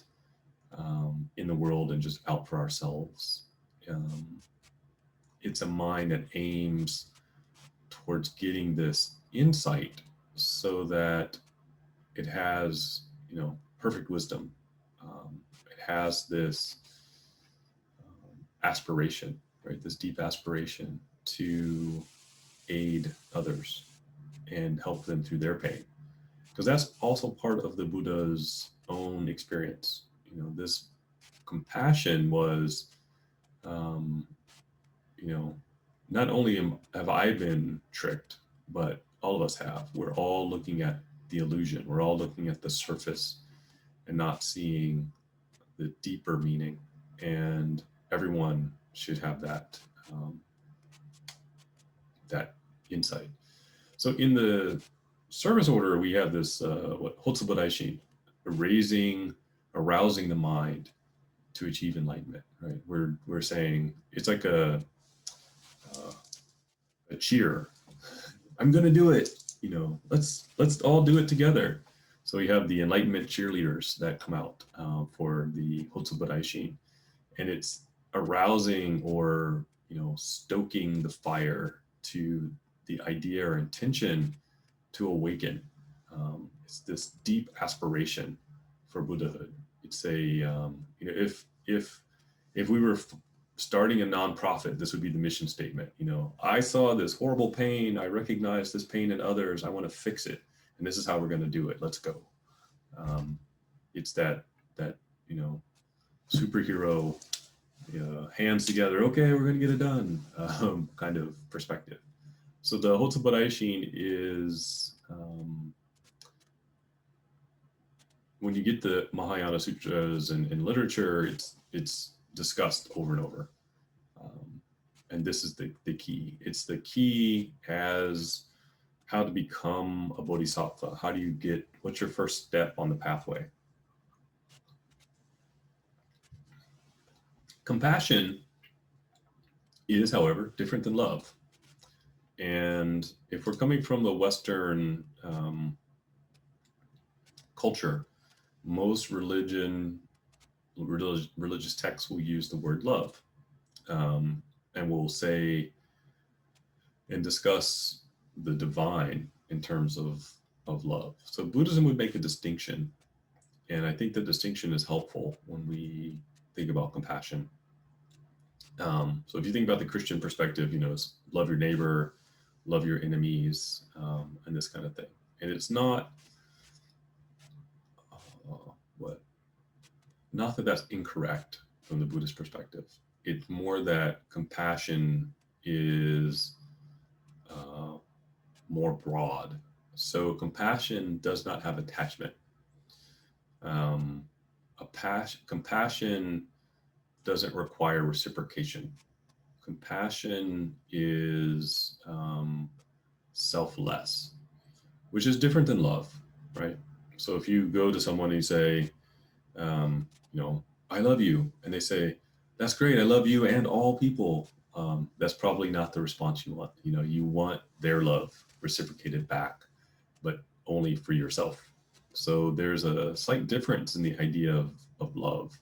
S1: in the world and just out for ourselves. It's a mind that aims towards getting this insight so that it has, perfect wisdom. It has this aspiration, right? This deep aspiration to aid others and help them through their pain. Because that's also part of the Buddha's own experience. This compassion was, not only have I been tricked, but all of us have. We're all looking at the illusion. We're all looking at the surface and not seeing the deeper meaning. And everyone should have that insight. So in the service order, we have this Hotsubo Daishin, arousing the mind to achieve enlightenment. Right? We're saying it's like a cheer. I'm going to do it. Let's all do it together. So we have the enlightenment cheerleaders that come out for the Hotsubo Daishin, and it's arousing or stoking the fire to the idea or intention to awaken. It's this deep aspiration for Buddhahood. It's a if we were starting a nonprofit, this would be the mission statement. I saw this horrible pain. I recognize this pain in others. I want to fix it, and this is how we're going to do it. Let's go. It's that superhero, hands together. Okay, we're going to get it done. Kind of perspective. So the Hotsubarai is when you get the Mahayana Sutras and literature, it's discussed over and over. And this is the key. It's the key as how to become a bodhisattva. How do you get, what's your first step on the pathway? Compassion is, however, different than love. And if we're coming from the Western culture, most religious texts will use the word love, and will say and discuss the divine in terms of love. So Buddhism would make a distinction, and I think the distinction is helpful when we think about compassion. So if you think about the Christian perspective, it's love your neighbor, love your enemies, and this kind of thing. And it's not not that that's incorrect from the Buddhist perspective. It's more that compassion is more broad. So compassion does not have attachment. Compassion doesn't require reciprocation. Compassion is selfless, which is different than love, right? So if you go to someone and you say, I love you, and they say, that's great, I love you and all people, that's probably not the response you want. You want their love reciprocated back, but only for yourself. So there's a slight difference in the idea of love.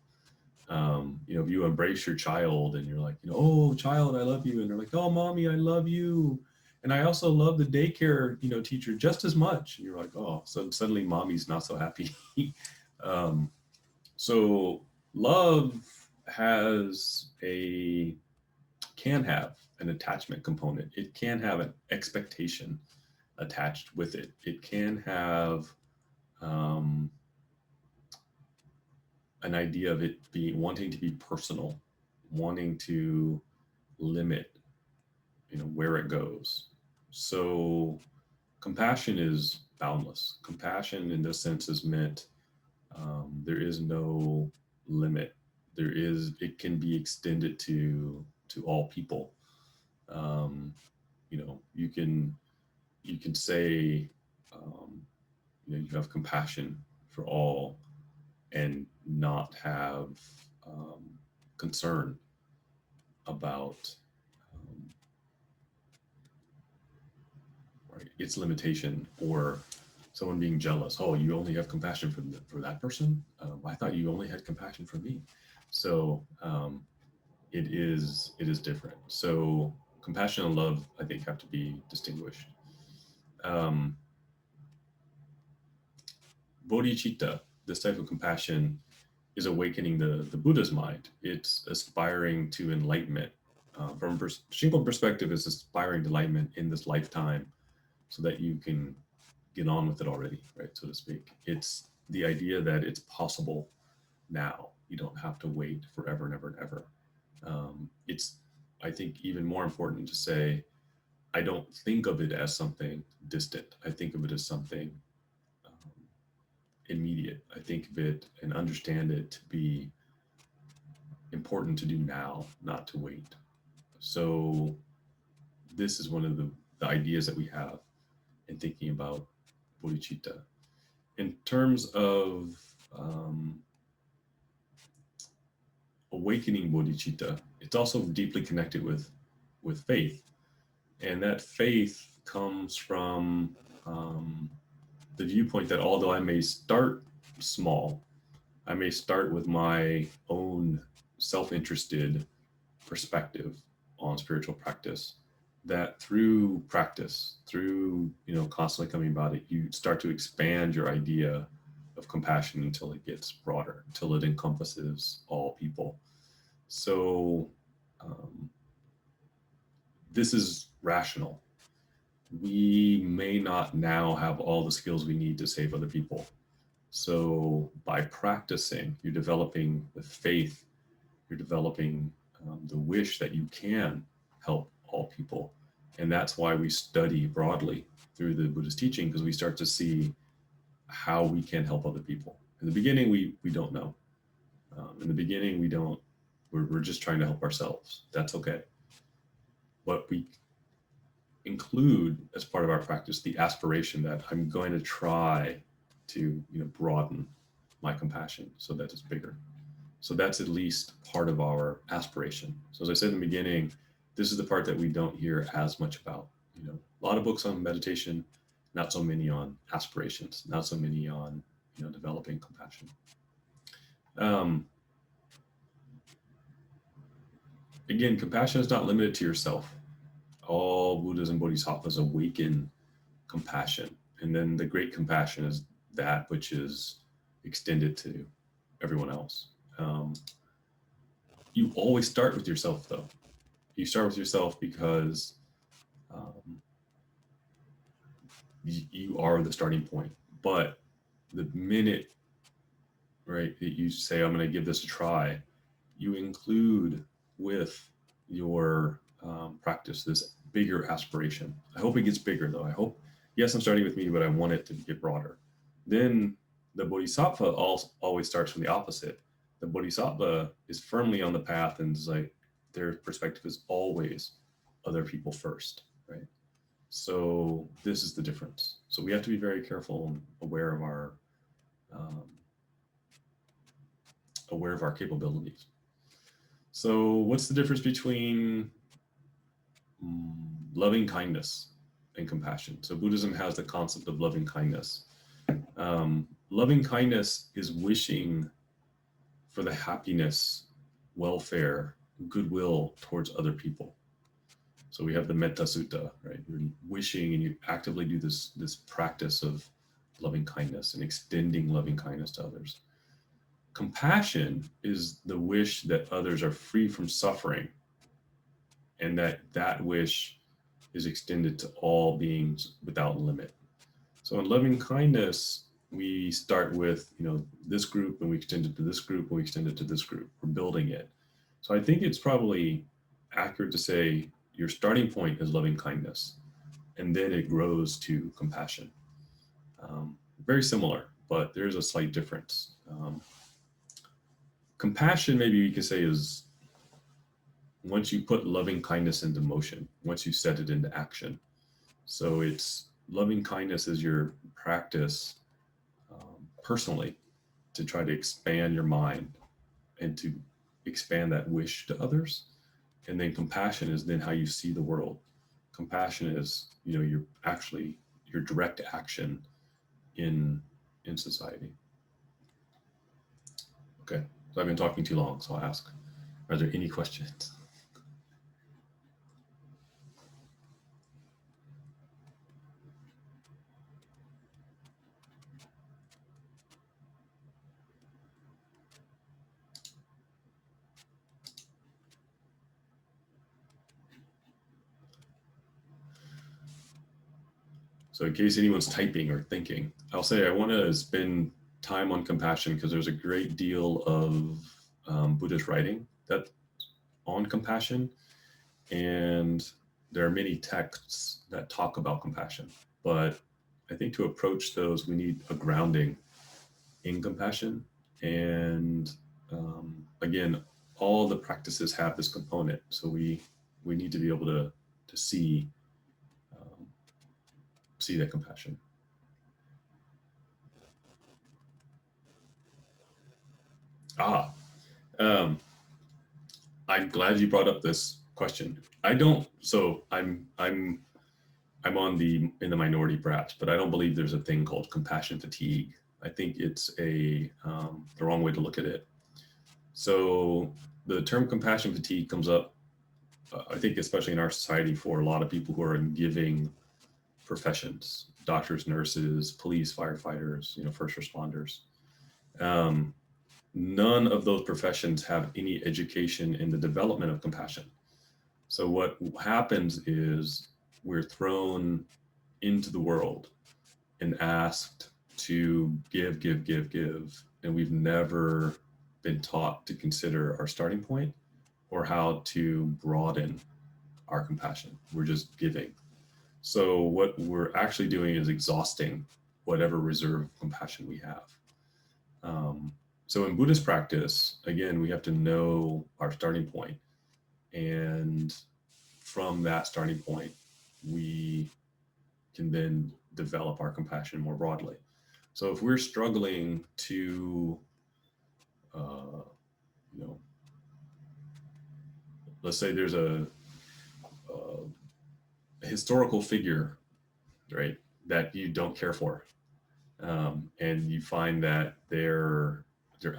S1: If you embrace your child and you're like, oh, child, I love you. And they're like, oh, mommy, I love you. And I also love the daycare, teacher just as much. And you're like, oh, so suddenly mommy's not so happy. So love can have an attachment component. It can have an expectation attached with it. It can have an idea of it wanting to be personal, wanting to limit, where it goes. So compassion is boundless. Compassion in this sense is meant, there is no limit. It can be extended to all people. You can say, you have compassion for all and not have concern about its limitation, or someone being jealous. Oh, you only have compassion for that person? I thought you only had compassion for me. So it is different. So compassion and love, I think, have to be distinguished. Bodhicitta, this type of compassion, is awakening the Buddha's mind. It's aspiring to enlightenment. From Shingon perspective, it's aspiring to enlightenment in this lifetime so that you can get on with it already, right, so to speak. It's the idea that it's possible now. You don't have to wait forever and ever and ever. It's, I think, even more important to say, I don't think of it as something distant. I think of it as something immediate. I think of it and understand it to be important to do now, not to wait. So this is one of the ideas that we have in thinking about bodhicitta. In terms of awakening bodhicitta, it's also deeply connected with faith. And that faith comes from the viewpoint that although I may start small, I may start with my own self-interested perspective on spiritual practice, that through practice, through constantly coming about it, you start to expand your idea of compassion until it gets broader, until it encompasses all people. So this is rational. We may not now have all the skills we need to save other people. So by practicing, you're developing the faith, you're developing the wish that you can help all people. And that's why we study broadly through the Buddhist teaching, because we start to see how we can help other people. In the beginning, we don't know. In the beginning, we're just trying to help ourselves. That's okay. But we include as part of our practice the aspiration that I'm going to try to broaden my compassion so that it's bigger. So that's at least part of our aspiration. So as I said in the beginning, this is the part that we don't hear as much about. A lot of books on meditation, not so many on aspirations, not so many on developing compassion. Again, compassion is not limited to yourself. All Buddhas and Bodhisattvas awaken compassion, and then the great compassion is that which is extended to everyone else. You always start with yourself, though. You start with yourself because you are the starting point. But the minute, right, that you say, I'm going to give this a try, you include with your practice this bigger aspiration. I hope it gets bigger, though. I hope, yes, I'm starting with me, but I want it to get broader. Then the Bodhisattva always starts from the opposite. The Bodhisattva is firmly on the path, and is like, their perspective is always other people first, right? So this is the difference. So we have to be very careful and aware of our capabilities. So what's the difference between loving kindness and compassion? So Buddhism has the concept of loving kindness. Loving kindness is wishing for the happiness, welfare, goodwill towards other people. So we have the Metta Sutta, right? You're wishing, and you actively do this practice of loving kindness and extending loving kindness to others. Compassion is the wish that others are free from suffering, and that wish is extended to all beings without limit. So in loving kindness, we start with this group, and we extend it to this group, and we extend it to this group. We're building it. So I think it's probably accurate to say your starting point is loving kindness, and then it grows to compassion. Very similar, but there's a slight difference. Compassion, maybe we could say, is once you put loving kindness into motion, once you set it into action. So it's loving kindness is your practice personally to try to expand your mind and to expand that wish to others. And then compassion is then how you see the world. Compassion is, your direct action in society. Okay, so I've been talking too long, so I'll ask, are there any questions? So in case anyone's typing or thinking, I'll say I want to spend time on compassion because there's a great deal of Buddhist writing that on compassion, and there are many texts that talk about compassion. But I think to approach those, we need a grounding in compassion. And again, all the practices have this component. So we need to be able to see that compassion. I'm glad you brought up this question. I don't. So I'm in the minority perhaps, but I don't believe there's a thing called compassion fatigue. I think it's the wrong way to look at it. So the term compassion fatigue comes up, I think, especially in our society, for a lot of people who are in giving professions: doctors, nurses, police, firefighters, first responders. None of those professions have any education in the development of compassion. So what happens is we're thrown into the world and asked to give, and we've never been taught to consider our starting point or how to broaden our compassion. We're just giving. So what we're actually doing is exhausting whatever reserve of compassion we have. So in Buddhist practice, again, we have to know our starting point. And from that starting point, we can then develop our compassion more broadly. So if we're struggling to, you know, let's say there's a historical figure, right, that you don't care for, and you find that their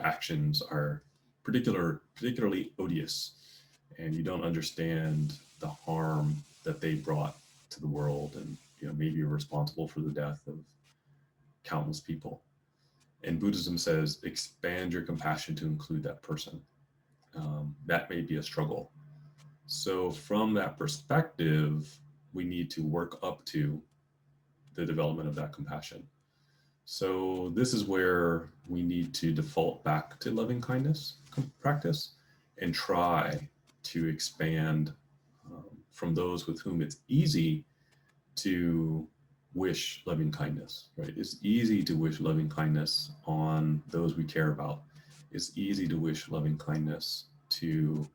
S1: actions are particularly odious, and you don't understand the harm that they brought to the world, and maybe you're responsible for the death of countless people. And Buddhism says expand your compassion to include that person. That may be a struggle. So from that perspective, we need to work up to the development of that compassion. So this is where we need to default back to loving kindness practice and try to expand from those with whom it's easy to wish loving kindness, right? It's easy to wish loving kindness on those we care about. It's easy to wish loving kindness to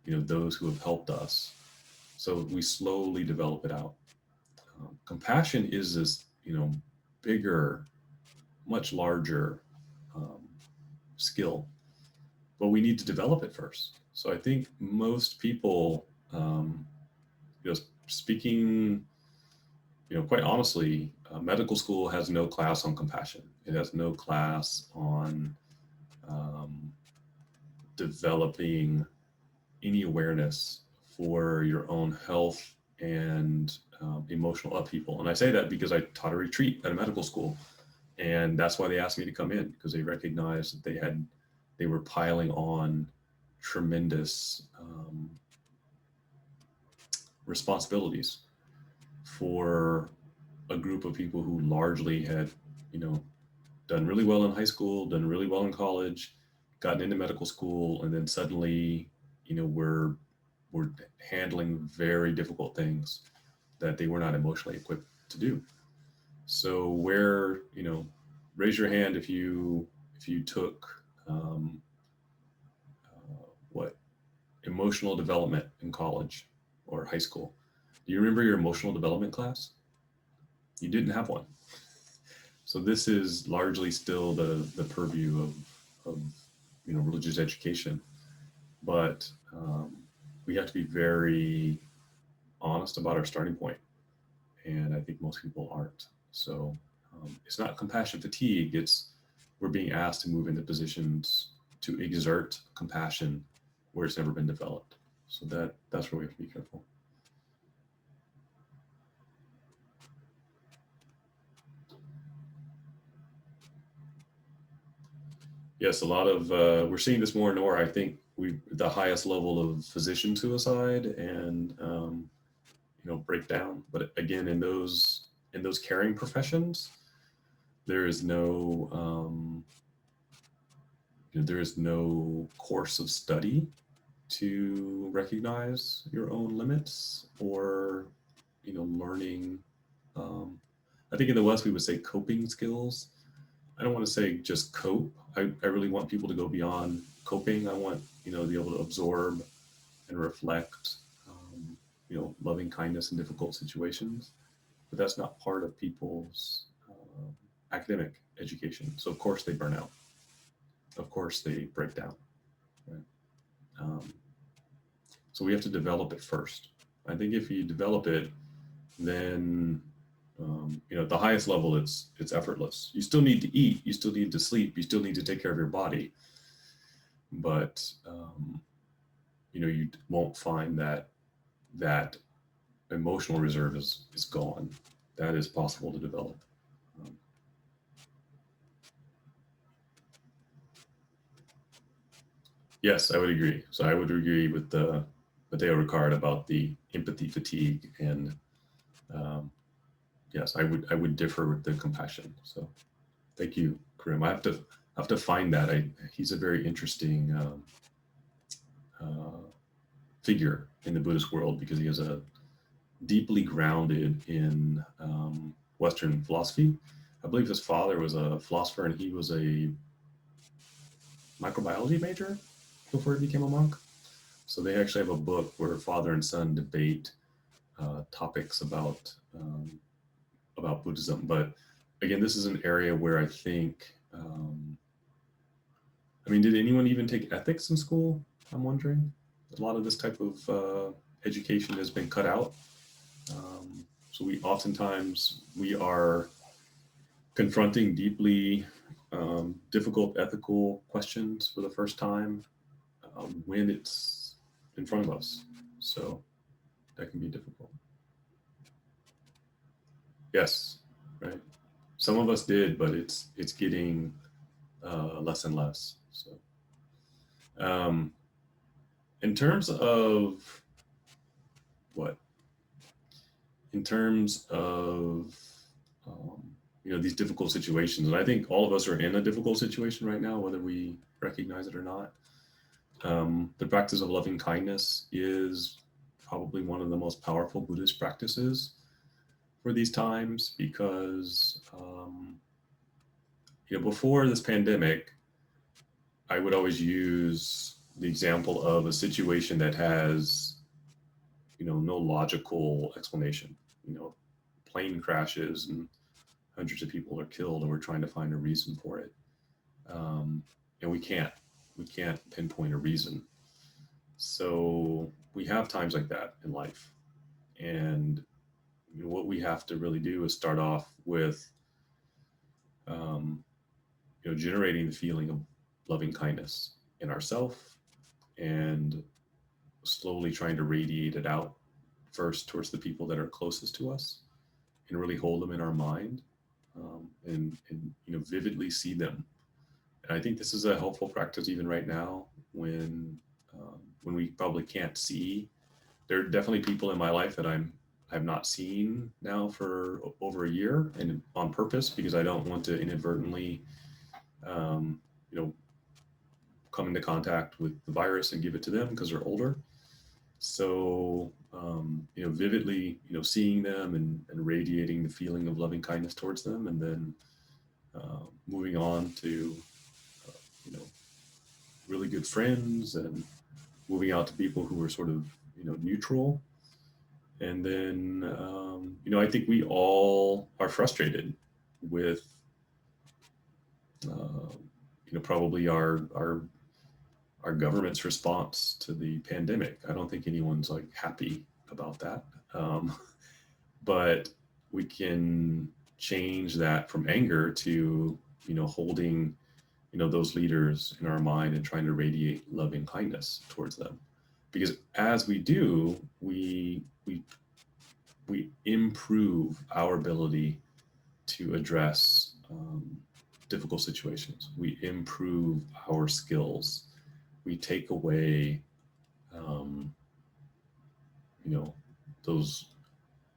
S1: those who have helped us. So we slowly develop it out. Compassion is this, bigger, much larger skill, but we need to develop it first. So I think most people, speaking, quite honestly, medical school has no class on compassion. It has no class on developing any awareness for your own health and emotional upheaval. And I say that because I taught a retreat at a medical school, and that's why they asked me to come in, because they recognized that they were piling on tremendous responsibilities for a group of people who largely had, done really well in high school, done really well in college, gotten into medical school, and then suddenly, we're handling very difficult things that they were not emotionally equipped to do. So raise your hand if you took what emotional development in college or high school. Do you remember your emotional development class? You didn't have one. So this is largely still the purview of religious education, but we have to be very honest about our starting point, and I think most people aren't. So it's not compassion fatigue. It's we're being asked to move into positions to exert compassion where it's never been developed. So that's where we have to be careful. Yes, a lot of we're seeing this more and more. I think the highest level of physician suicide and breakdown. But again, in those caring professions, there is no there is no course of study to recognize your own limits or learning. I think in the West we would say coping skills. I don't want to say just cope. I really want people to go beyond coping. I want to be able to absorb and reflect loving kindness in difficult situations, but that's not part of people's academic education. So of course they burn out. Of course they break down. Right? So we have to develop it first. I think if you develop it, then at the highest level, it's effortless. You still need to eat, you still need to sleep, you still need to take care of your body, but you won't find that emotional reserve is gone. That is possible to develop. Yes, I would agree. So I would agree with the Mateo Ricard about the empathy fatigue, and yes, I would differ with the compassion. So thank you, Karim. I have to find that. He's a very interesting figure in the Buddhist world because he is a deeply grounded in Western philosophy. I believe his father was a philosopher and he was a microbiology major before he became a monk. So they actually have a book where father and son debate topics about Buddhism. But again, this is an area where I think, I mean, did anyone even take ethics in school? I'm wondering. A lot of this type of education has been cut out. So we are confronting deeply difficult ethical questions for the first time when it's in front of us. So that can be difficult. Yes, right. Some of us did, but it's getting less and less. So, in terms of what? In terms of these difficult situations, and I think all of us are in a difficult situation right now, whether we recognize it or not. The practice of loving kindness is probably one of the most powerful Buddhist practices for these times because before this pandemic, I would always use the example of a situation that has no logical explanation. Plane crashes and hundreds of people are killed, and we're trying to find a reason for it, and we can't pinpoint a reason. So we have times like that in life, and what we have to really do is start off with generating the feeling of loving kindness in ourselves and slowly trying to radiate it out first towards the people that are closest to us and really hold them in our mind, and vividly see them. And I think this is a helpful practice even right now when we probably can't see. There are definitely people in my life that I've not seen now for over a year, and on purpose because I don't want to inadvertently come into contact with the virus and give it to them because they're older. So vividly seeing them and radiating the feeling of loving kindness towards them, and then moving on to really good friends, and moving out to people who are sort of neutral. And then I think we all are frustrated with probably our government's response to the pandemic. I don't think anyone's like happy about that, but we can change that from anger to holding those leaders in our mind and trying to radiate loving kindness towards them, because as we do, we improve our ability to address difficult situations. We improve our skills. We take away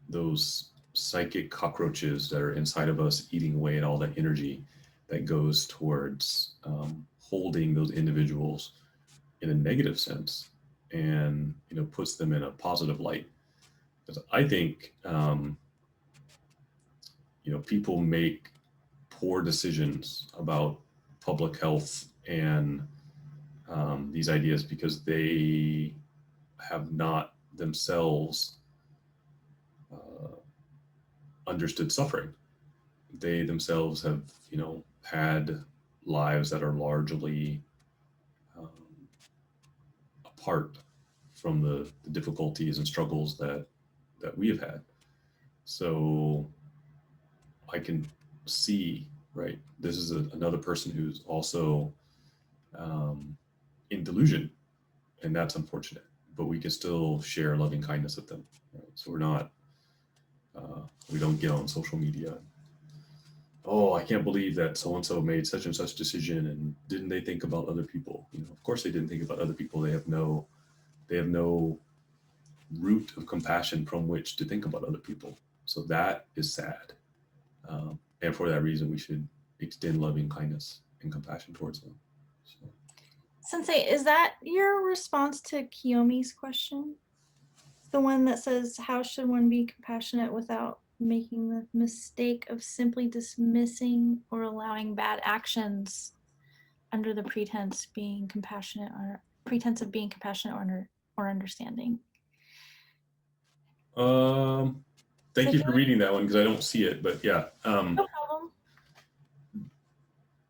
S1: those psychic cockroaches that are inside of us, eating away at all that energy that goes towards holding those individuals in a negative sense, and puts them in a positive light. Because I think people make poor decisions about public health and these ideas because they have not themselves understood suffering. They themselves have, had lives that are largely apart from the difficulties and struggles that we have had. So I can see, right, this is another person who's also in delusion, and that's unfortunate. But we can still share loving kindness with them. Right? So we're not, we don't get on social media. Oh, I can't believe that so-and-so made such and such decision, and didn't they think about other people? Of course they didn't think about other people. They have no root of compassion from which to think about other people. So that is sad. And for that reason, we should extend loving kindness and compassion towards them. So.
S2: Sensei, is that your response to Kiyomi's question? The one that says, how should one be compassionate without making the mistake of simply dismissing or allowing bad actions under the pretense being compassionate or pretense of being compassionate or understanding?
S1: Thank you for reading that one because I don't see it, but yeah.
S2: No problem.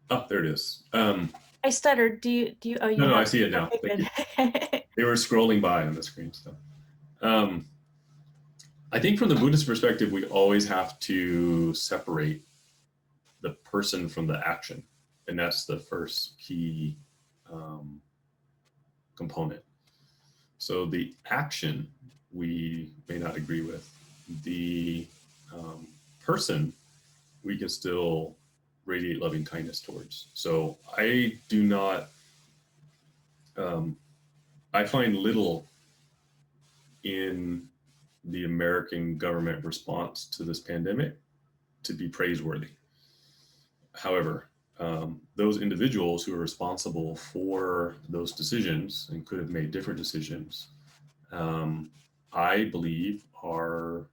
S1: Oh, there it is.
S2: I stuttered. Do you? Oh, you
S1: No,
S2: have.
S1: I see it now.
S2: Okay,
S1: good. They were scrolling by on the screen. So, I think from the Buddhist perspective, we always have to separate the person from the action, and that's the first key component. So the action we may not agree with. The person we can still radiate loving kindness towards. So I do not. I find little in the American government response to this pandemic to be praiseworthy. However, those individuals who are responsible for those decisions and could have made different decisions, I believe are,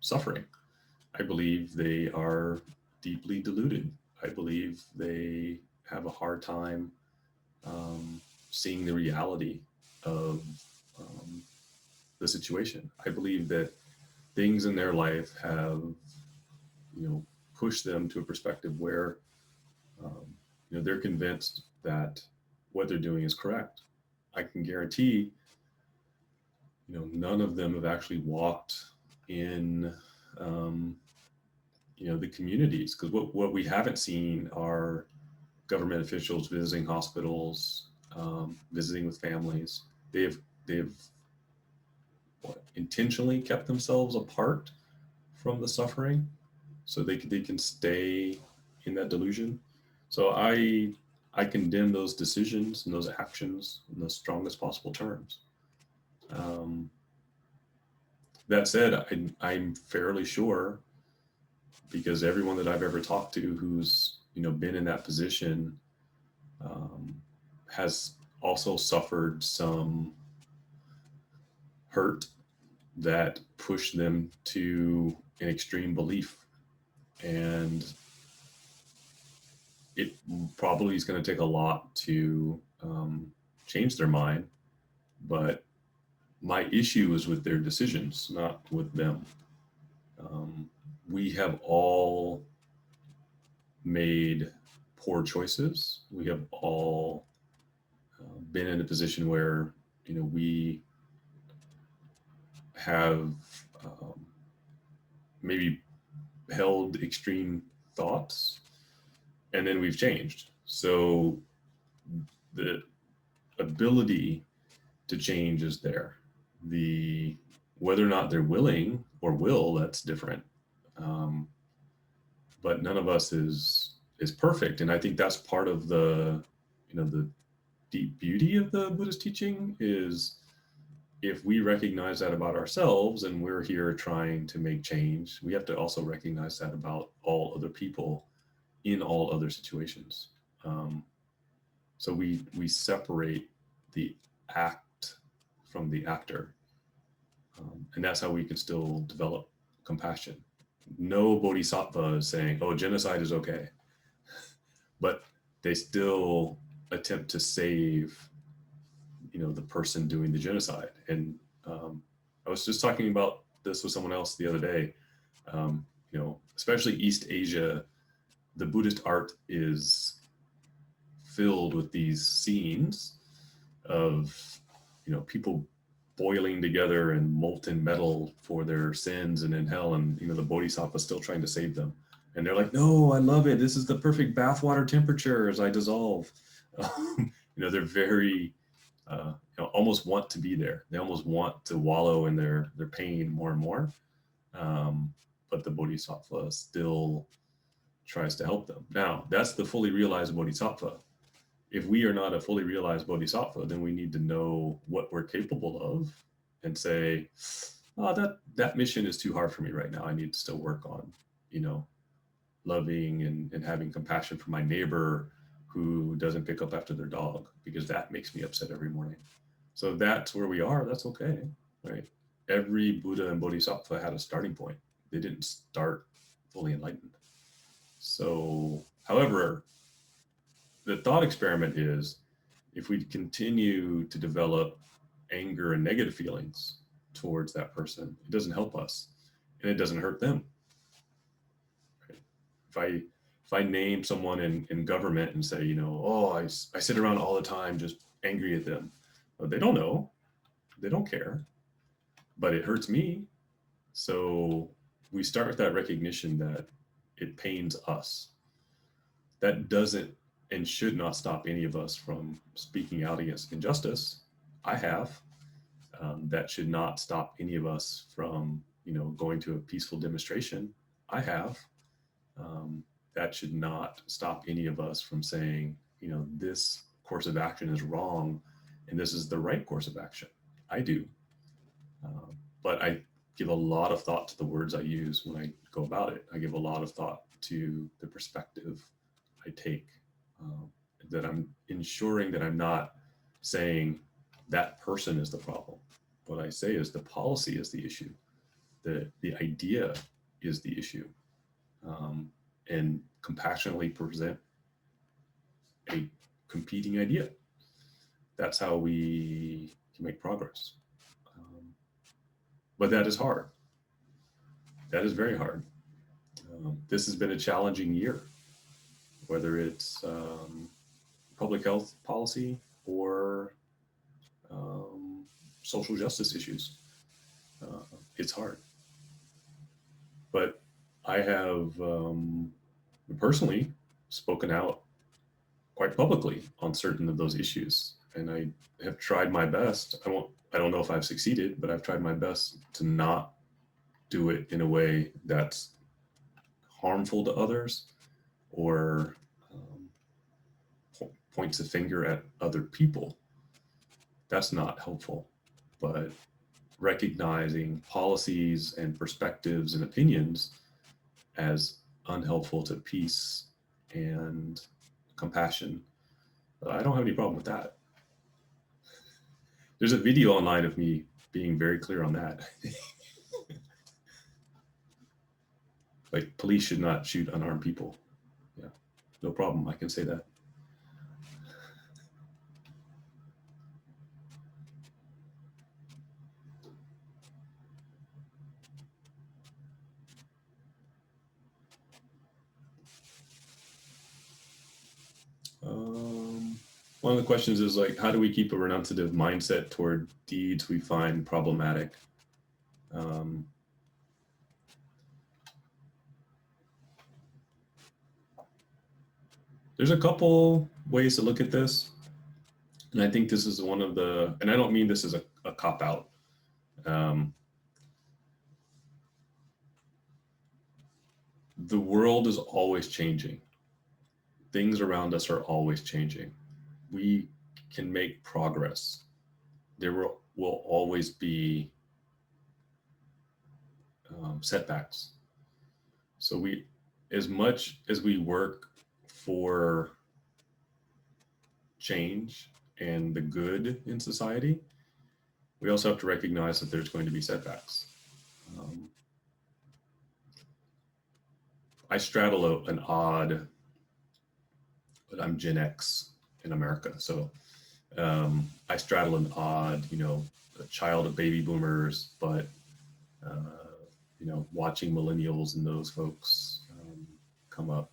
S1: suffering. I believe they are deeply deluded. I believe they have a hard time seeing the reality of the situation. I believe that things in their life have, pushed them to a perspective where, they're convinced that what they're doing is correct. I can guarantee, none of them have actually walked in, the communities, because what we haven't seen are government officials visiting hospitals, visiting with families. They've intentionally kept themselves apart from the suffering so they can stay in that delusion. So I condemn those decisions and those actions in the strongest possible terms. That said, I'm fairly sure, because everyone that I've ever talked to who's been in that position has also suffered some hurt that pushed them to an extreme belief, and it probably is going to take a lot to change their mind. But my issue is with their decisions, not with them. We have all made poor choices. We have all been in a position where we have maybe held extreme thoughts, and then we've changed. So the ability to change is there. The whether or not they're willing or will, that's different. But none of us is perfect, and I think that's part of the deep beauty of the Buddhist teaching is if we recognize that about ourselves and we're here trying to make change, we have to also recognize that about all other people in all other situations. So we separate the act from the actor, and that's how we can still develop compassion. No bodhisattva is saying, "Oh, genocide is okay," but they still attempt to save, the person doing the genocide. And I was just talking about this with someone else the other day. Especially East Asia, the Buddhist art is filled with these scenes of, people boiling together in molten metal for their sins and in hell, and the bodhisattva is still trying to save them, and they're like, "No, I love it. This is the perfect bathwater temperature as I dissolve." They're very almost want to be there. They almost want to wallow in their pain more and more. But the bodhisattva still tries to help them. Now, that's the fully realized bodhisattva. If we are not a fully realized bodhisattva, then we need to know what we're capable of and say, "Oh, that mission is too hard for me right now. I need to still work on, loving and having compassion for my neighbor who doesn't pick up after their dog because that makes me upset every morning. So that's where we are. That's okay, right? Every Buddha and Bodhisattva had a starting point. They didn't start fully enlightened. So, however, the thought experiment is if we continue to develop anger and negative feelings towards that person, it doesn't help us and it doesn't hurt them. Right? If I name someone in government and say, oh, I sit around all the time just angry at them, well, they don't know, they don't care, but it hurts me. So we start with that recognition that it pains us. That doesn't and should not stop any of us from speaking out against injustice. I have. That should not stop any of us from, going to a peaceful demonstration. I have. That should not stop any of us from saying, this course of action is wrong and this is the right course of action. I do. But I give a lot of thought to the words I use when I go about it. I give a lot of thought to the perspective I take, that I'm ensuring that I'm not saying that person is the problem. What I say is the policy is the issue. The idea is the issue. And compassionately present a competing idea. That's how we can make progress. But that is hard. That is very hard. This has been a challenging year, whether it's public health policy or social justice issues. It's hard. But I have personally spoken out quite publicly on certain of those issues. And I have tried my best. I don't know if I've succeeded, but I've tried my best to not do it in a way that's harmful to others or points a finger at other people. That's not helpful. But recognizing policies and perspectives and opinions as unhelpful to peace and compassion, I don't have any problem with that. There's a video online of me being very clear on that. Like, police should not shoot unarmed people. Yeah, no problem. I can say that. One of the questions is like, how do we keep a renunciative mindset toward deeds we find problematic? There's a couple ways to look at this. And I think this is one of the, and I don't mean this as a cop-out. The world is always changing. Things around us are always changing. We can make progress. There will always be setbacks. So we, as much as we work for change and the good in society, we also have to recognize that there's going to be setbacks. I straddle an odd, but I'm Gen X in America. So I straddle an odd, a child of baby boomers, but, watching millennials and those folks come up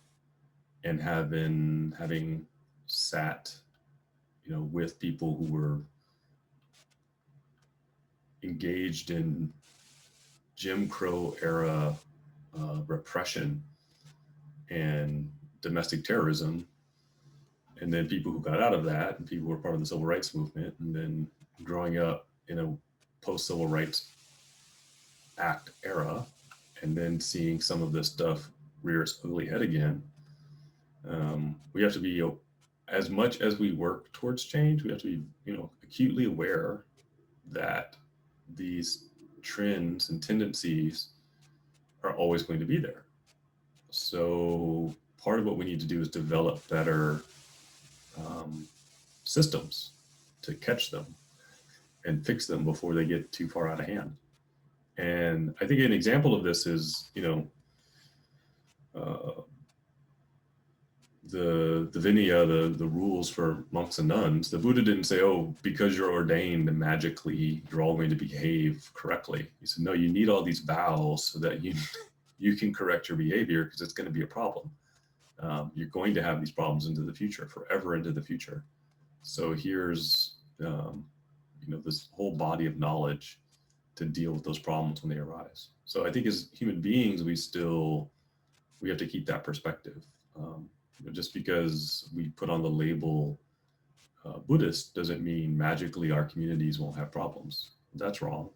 S1: and having sat, with people who were engaged in Jim Crow era repression and domestic terrorism, and then people who got out of that and people who were part of the civil rights movement, and then growing up in a post-civil rights act era, and then seeing some of this stuff rear its ugly head again. We have to be, as much as we work towards change, we have to be, acutely aware that these trends and tendencies are always going to be there. So part of what we need to do is develop better systems to catch them and fix them before they get too far out of hand. And I think an example of this is, the Vinaya, the rules for monks and nuns. The Buddha didn't say, oh, because you're ordained and magically you're all going to behave correctly. He said, no, you need all these vows so that you can correct your behavior, because it's going to be a problem. You're going to have these problems into the future, forever into the future. So here's this whole body of knowledge to deal with those problems when they arise. So I think as human beings, we have to keep that perspective. Just because we put on the label Buddhist doesn't mean magically our communities won't have problems. That's wrong.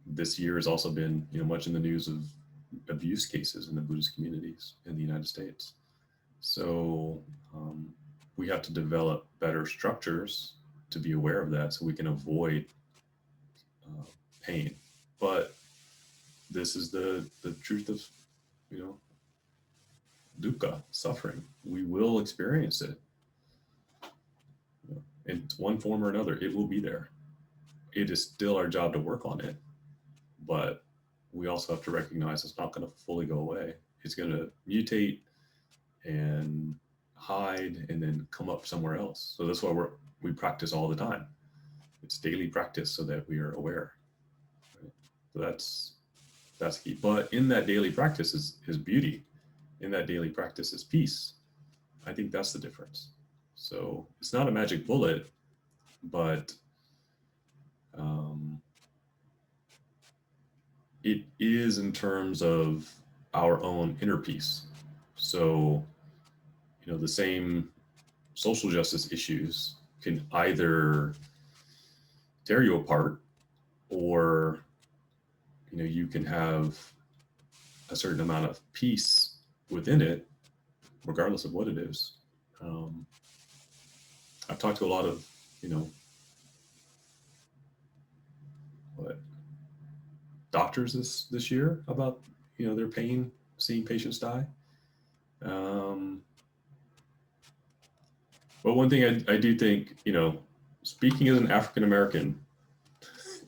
S1: This year has also been, much in the news of abuse cases in the Buddhist communities in the United States. So we have to develop better structures to be aware of that, so we can avoid pain. But this is the truth of, dukkha, suffering. We will experience it in one form or another. It will be there. It is still our job to work on it, but we also have to recognize it's not going to fully go away. It's going to mutate and hide and then come up somewhere else. So that's why we practice all the time. It's daily practice so that we are aware. Right? So that's key. But in that daily practice is beauty. In that daily practice is peace. I think that's the difference. So it's not a magic bullet, but it is in terms of our own inner peace. So, the same social justice issues can either tear you apart, or, you can have a certain amount of peace within it, regardless of what it is. I've talked to a lot of, doctors this year about, their pain seeing patients die. But one thing I do think, speaking as an African American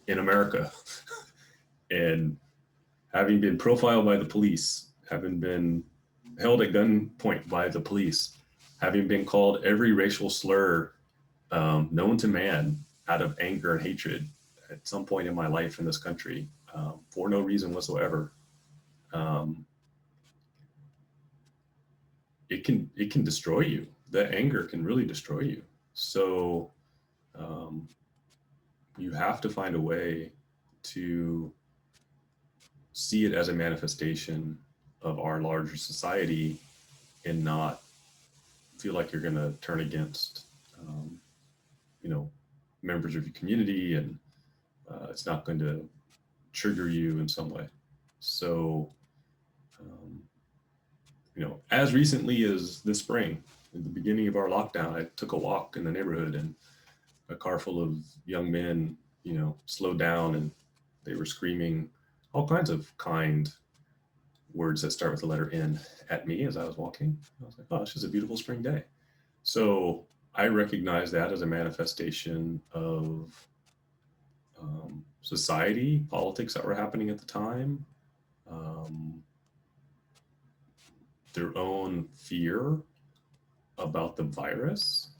S1: in America, and having been profiled by the police, having been held at gunpoint by the police, having been called every racial slur known to man out of anger and hatred at some point in my life in this country, for no reason whatsoever, it can destroy you. That anger can really destroy you. So you have to find a way to see it as a manifestation of our larger society, and not feel like you're going to turn against, members of your community, and it's not going to trigger you in some way. So, as recently as this spring, at the beginning of our lockdown, I took a walk in the neighborhood, and a car full of young men, slowed down, and they were screaming all kinds of kind words that start with the letter N at me as I was walking. I was like, oh, it's just a beautiful spring day. So I recognize that as a manifestation of society, politics that were happening at the time, their own fear about the virus,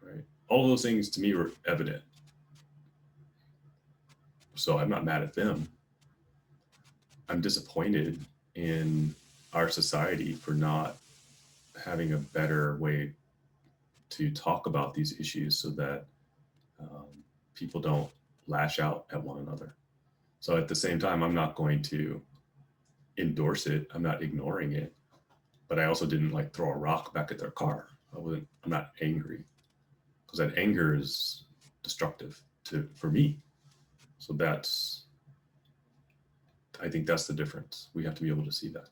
S1: right? All of those things to me were evident. So I'm not mad at them. I'm disappointed in our society for not having a better way to talk about these issues, so that people don't lash out at one another. So at the same time, I'm not going to endorse it. I'm not ignoring it, but I also didn't throw a rock back at their car. I'm not angry, because that anger is destructive for me. So I think that's the difference. We have to be able to see that.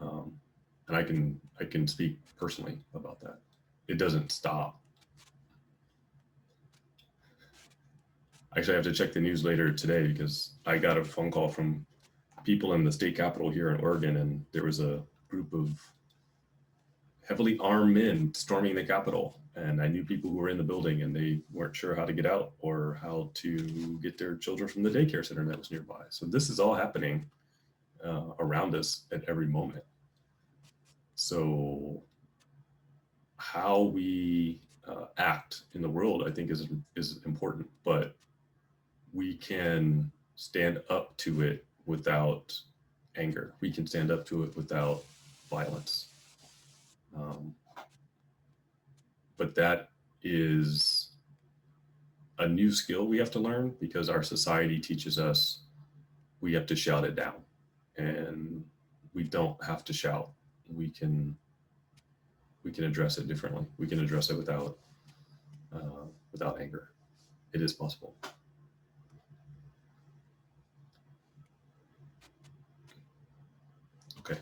S1: And I can speak personally about that. It doesn't stop. Actually, I have to check the news later today, because I got a phone call from people in the state capitol here in Oregon, and there was a group of heavily armed men storming the Capitol. And I knew people who were in the building and they weren't sure how to get out or how to get their children from the daycare center that was nearby. So this is all happening around us at every moment. So how we act in the world, I think, is important, but we can stand up to it without anger. We can stand up to it without violence. But that is a new skill we have to learn because our society teaches us we have to shout it down, and we don't have to shout. We can address it differently. We can address it without anger. It is possible. Okay.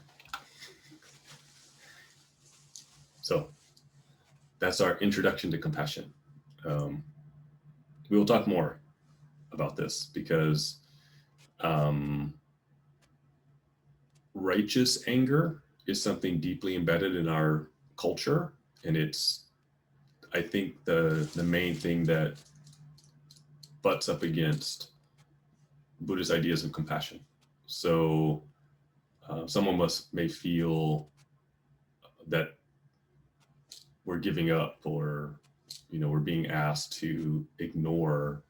S1: So that's our introduction to compassion. We will talk more about this because righteous anger is something deeply embedded in our culture, and it's, I think, the main thing that butts up against Buddhist ideas of compassion. So some of us may feel that we're giving up, or we're being asked to ignore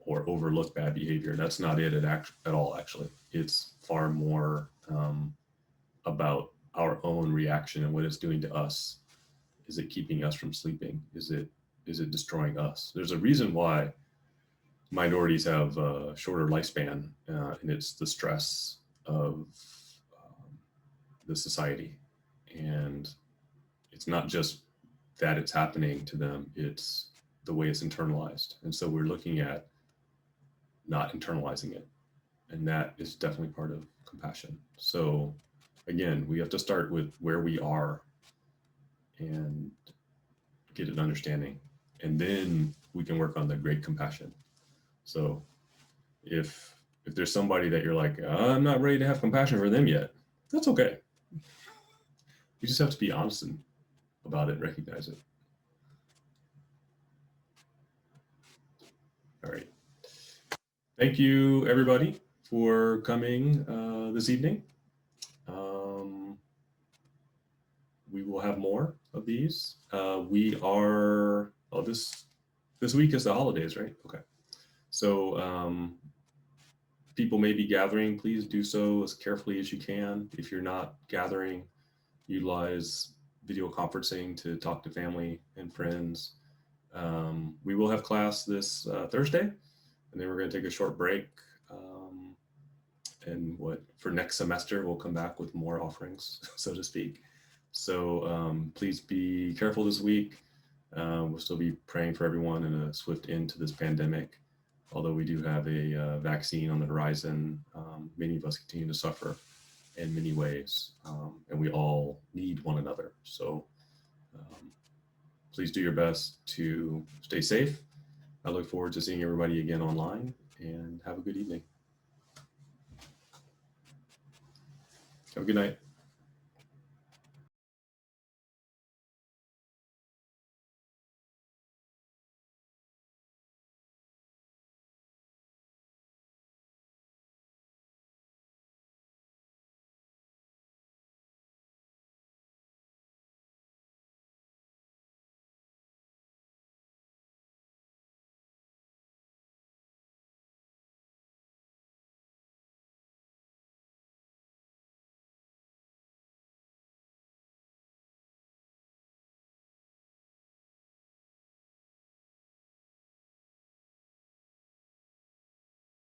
S1: or overlook bad behavior. That's not it at all. Actually, it's far more about our own reaction and what it's doing to us. Is it keeping us from sleeping? Is it destroying us? There's a reason why minorities have a shorter lifespan, and it's the stress of the society. And it's not just that it's happening to them, it's the way it's internalized. And so we're looking at not internalizing it. And that is definitely part of compassion. So again, we have to start with where we are and get an understanding. And then we can work on the great compassion. So if there's somebody that you're like, I'm not ready to have compassion for them yet, that's okay. You just have to be honest about it, recognize it. All right. Thank you, everybody, for coming this evening. We will have more of these. We are, this week is the holidays, right? Okay. So people may be gathering. Please do so as carefully as you can. If you're not gathering, utilize video conferencing to talk to family and friends. We will have class this Thursday, and then we're going to take a short break. And for next semester, we'll come back with more offerings, so to speak. So please be careful this week. We'll still be praying for everyone in a swift end to this pandemic. Although we do have a vaccine on the horizon, many of us continue to suffer in many ways, and we all need one another. So please do your best to stay safe. I look forward to seeing everybody again online, and have a good evening. Have a good night.